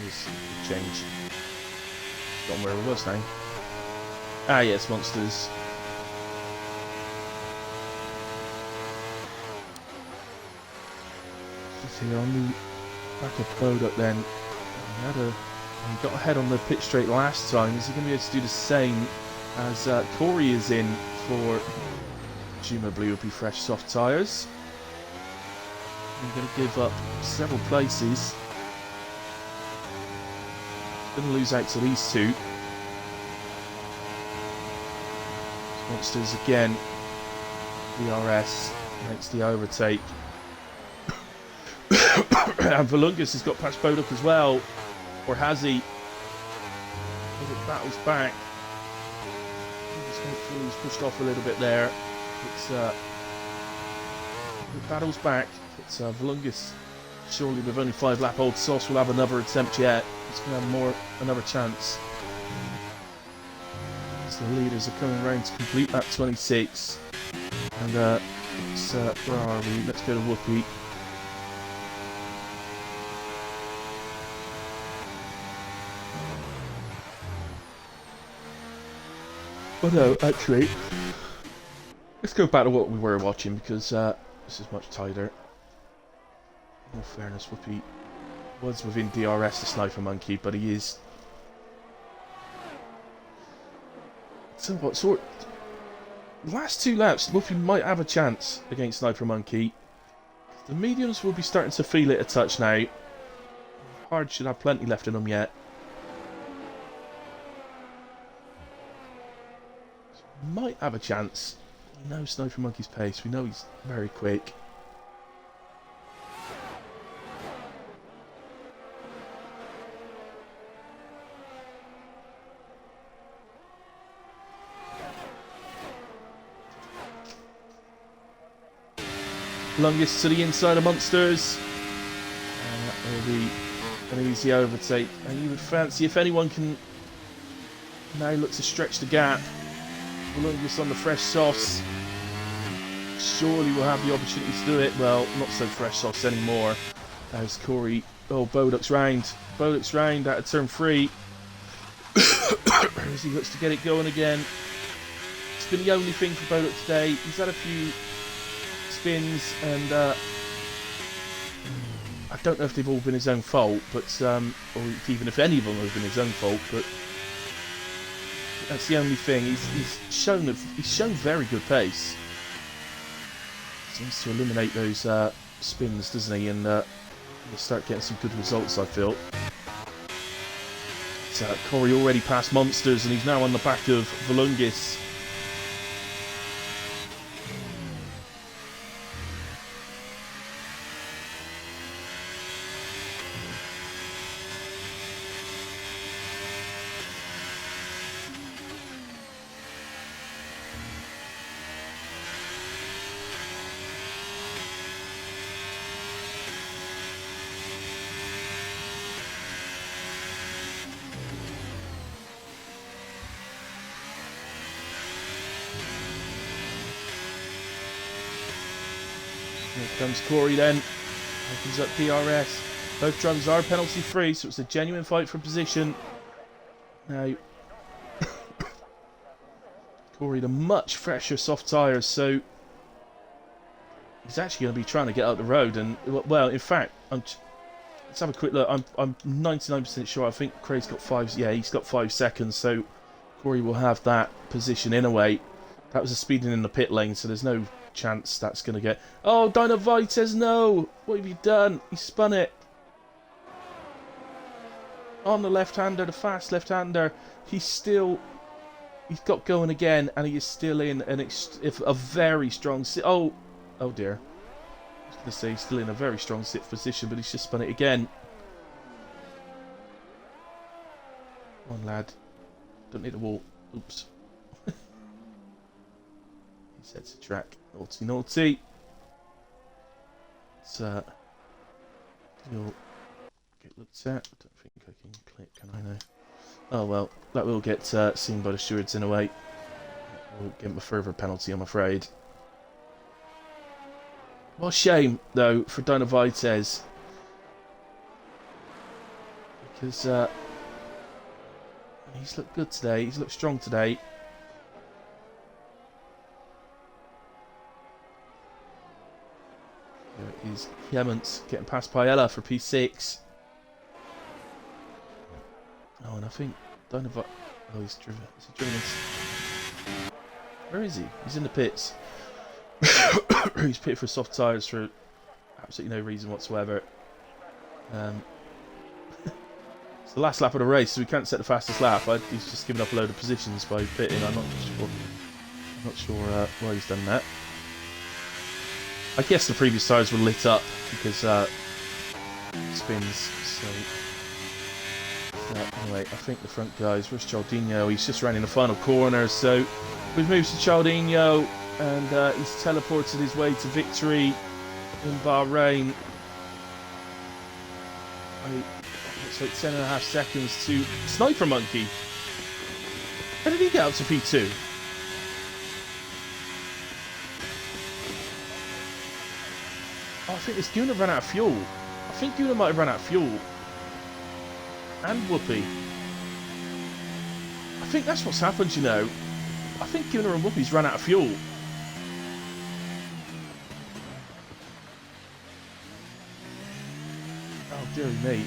Is change. Forgotten where it was now. Ah, yes, Monsters. Just here on the back of Boduk then. He got ahead on the pit straight last time. Is he going to be able to do the same as Corey is in for Juma Blue will be fresh soft tyres? I'm going to give up several places. Going to lose out to these two. Monsters again. DRS makes the overtake. And Volungus has got past Boduk as well. Or has he? As it battles back. Just hopefully he's pushed off a little bit there. It battles back. It's Volungus, surely with only 5 lap old Sauce will have another attempt yet. He's going to have another chance. So the leaders are coming around to complete lap 26. And where are we? Let's go to Whoopi. Oh no, actually, let's go back to what we were watching because this is much tighter. In all fairness, Whoopi was within DRS, the Sniper Monkey, but he is. So what? So last 2 laps, Whoopi might have a chance against Sniper Monkey. The mediums will be starting to feel it a touch now. Hard should have plenty left in them yet. Might have a chance. We know Sniper Monkey's pace. We know he's very quick. Longest to the inside of Monsters. And that will be an easy overtake. And you would fancy if anyone can now look to stretch the gap. Longest on the fresh sauce. Surely we'll have the opportunity to do it. Well, not so fresh sauce anymore. As Corey. Oh, Boduk's round. Boduk's round out of turn 3. As he looks to get it going again. It's been the only thing for Boduk today. He's had a few spins and I don't know if they've all been his own fault, but or even if any of them have been his own fault, but that's the only thing. He's shown very good pace. Seems to eliminate those spins, doesn't he? And he'll start getting some good results, I feel. So Corey already passed Monsters, and he's now on the back of Volungis. Here comes Corey then. Opens up DRS. Both drivers are penalty free, so it's a genuine fight for position. Now, Corey, the much fresher soft tyres, so he's actually going to be trying to get out the road. And well, in fact, let's have a quick look. I'm 99% sure. I think Craig's got 5. Yeah, he's got 5 seconds, so Corey will have that position in a way. That was a speeding in the pit lane, so there's no chance that's going to get... Oh, Dynavites, no! What have you done? He spun it. On the left-hander, the fast left-hander. He's got going again, and he is still in a very strong... Oh dear. I was going to say he's still in a very strong sixth position, but he's just spun it again. Come on, lad. Don't need the wall. Oops. He sets a track. Naughty, naughty. So, you'll get looked at. I don't think I can click, can I now? Oh well, that will get seen by the stewards in a way. We'll give him a further penalty, I'm afraid. What a shame, though, for Dynavites. Because he's looked good today, he's looked strong today. There is Clements getting past Paella for P6. Oh, and I think Dynavites... Oh, he's driven. Is he driven in... Where is he? He's in the pits. He's pitted for soft tyres for absolutely no reason whatsoever. It's the last lap of the race, so we can't set the fastest lap. He's just given up a load of positions by pitting. I'm not sure why he's done that. I guess the previous tyres were lit up because spins. So anyway, I think the front guys. Where's Chaldinho? He's just ran in the final corner. So we've moved to Chaldinho, and he's teleported his way to victory in Bahrain. It's like 10.5 seconds to Sniper Monkey. How did he get up to P2? Oh, I think this Guna ran out of fuel. I think Guna might have run out of fuel. And Whoopi. I think that's what's happened, you know. I think Guna and Whoopi's ran out of fuel. Oh, dearie me.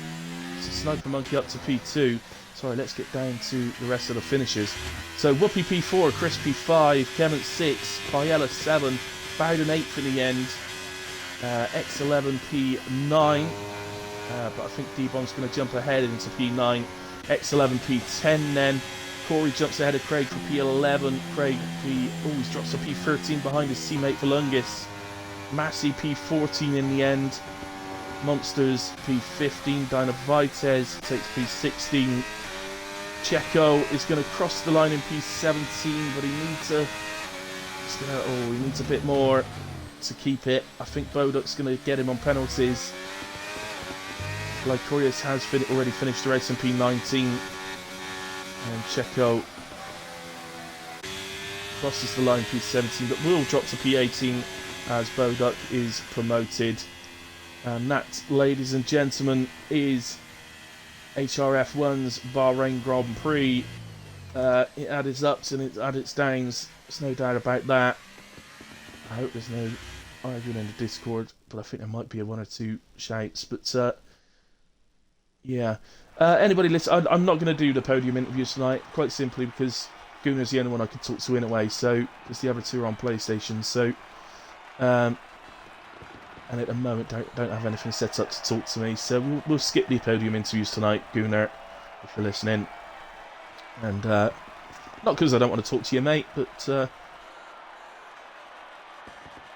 It's a Sniper Monkey up to P2. Sorry, let's get down to the rest of the finishers. So, Whoopi P4, Chris P5, Clement 6, Paella 7, Bowden 8th in the end. X11 P9, but I think D-Bomb's going to jump ahead into P9. X11 P10 then. Corey jumps ahead of Craig for P11. Craig he's drops to P13 behind his teammate Volungis. Massey P14 in the end. Monsters P15. Dynavites takes P16. Checo is going to cross the line in P17, but he needs a bit more to keep it. I think Boduk's going to get him on penalties. Lycorius has already finished the race in P19. And Checo crosses the line P17, but will drop to P18 as Boduk is promoted. And that, ladies and gentlemen, is HRF1's Bahrain Grand Prix. It had its ups and it had its downs. There's no doubt about that. I hope there's no arguing in the Discord, but I think there might be one or two shouts. But yeah. Anybody listen? I'm not going to do the podium interviews tonight, quite simply because Gunnar's the only one I could talk to in a way. So because the other two are on PlayStation. So and at the moment don't have anything set up to talk to me. So we'll skip the podium interviews tonight, Gunnar, if you're listening. And not because I don't want to talk to you, mate, but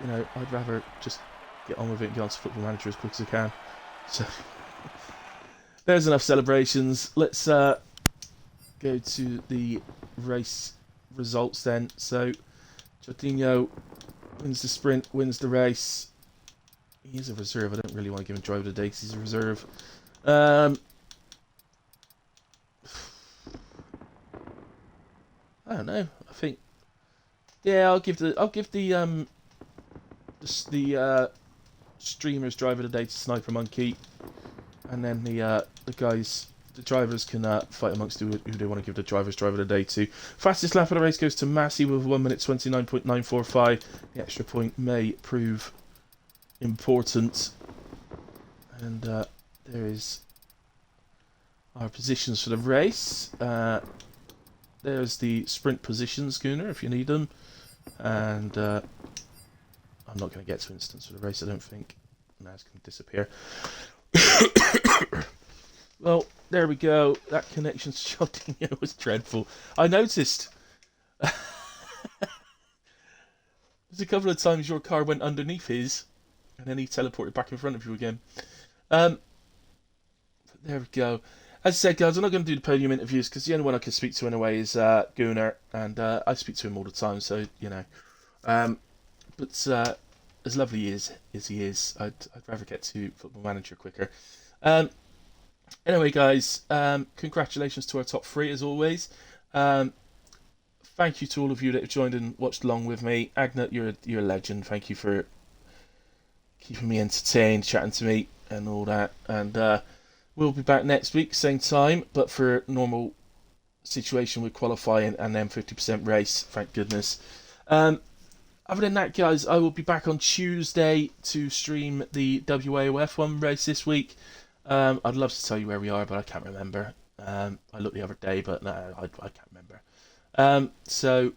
you know, I'd rather just get on with it and get on to Football Manager as quick as I can. So there's enough celebrations. Let's go to the race results then. So Jorginho wins the sprint, wins the race. He is a reserve. I don't really want to give him driver of the day because he's a reserve. I don't know. I think, yeah, I'll give the streamers driver of the day to Sniper Monkey, and then the drivers can fight amongst who they want to give the driver of the day to. Fastest lap of the race goes to Massey with 1 minute 29.945. The extra point may prove important, and there is our positions for the race. There's the sprint positions, Gunnar, if you need them. And I'm not going to get to instance for the race, I don't think. Now it's going to disappear. Well, there we go. That connection to Jorginho was dreadful. I noticed. There's a couple of times your car went underneath his, and then he teleported back in front of you again. But there we go. As I said, guys, I'm not going to do the podium interviews because the only one I can speak to in a way is Gunnar, and I speak to him all the time, so, you know. But as lovely as he is, I'd rather get to Football Manager quicker. Anyway, guys, congratulations to our top three, as always. Thank you to all of you that have joined and watched along with me. Agnet, you're a legend. Thank you for keeping me entertained, chatting to me, and all that. And we'll be back next week, same time, but for a normal situation with qualifying and then 50% race, thank goodness. Other than that, guys, I will be back on Tuesday to stream the WAOF1 race this week. I'd love to tell you where we are, but I can't remember. I looked the other day, but no, I can't remember. So,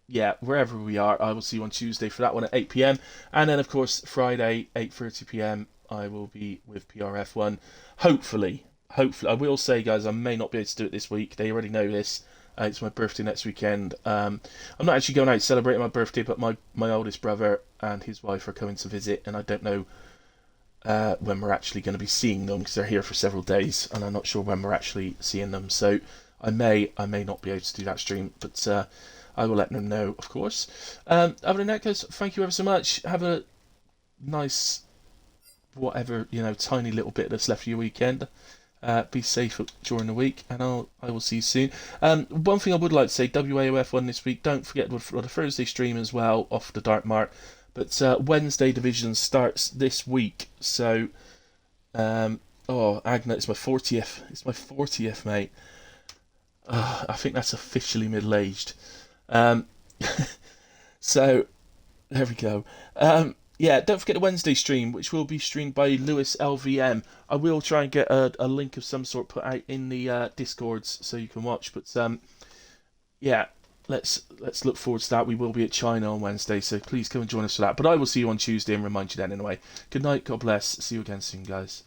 yeah, wherever we are, I will see you on Tuesday for that one at 8 PM. And then, of course, Friday, 8:30 PM, I will be with PRF1. Hopefully, I will say, guys, I may not be able to do it this week. They already know this. It's my birthday next weekend. I'm not actually going out celebrating my birthday, but my oldest brother and his wife are coming to visit, and I don't know when we're actually going to be seeing them because they're here for several days, and I'm not sure when we're actually seeing them. So I may not be able to do that stream, but I will let them know, of course. Other than that, guys, thank you ever so much. Have a nice, whatever, tiny little bit that's left of your weekend. Be safe during the week, and I will see you soon. One thing I would like to say, WAOF1 this week, don't forget the Thursday stream as well, off the Dark Mark, but Wednesday division starts this week, so Agna, it's my 40th, mate. I think that's officially middle-aged. So there we go. Yeah, don't forget the Wednesday stream, which will be streamed by Lewis LVM. I will try and get a link of some sort put out in the Discords so you can watch. But yeah, let's look forward to that. We will be at China on Wednesday, so please come and join us for that. But I will see you on Tuesday and remind you then anyway. Good night, God bless. See you again soon, guys.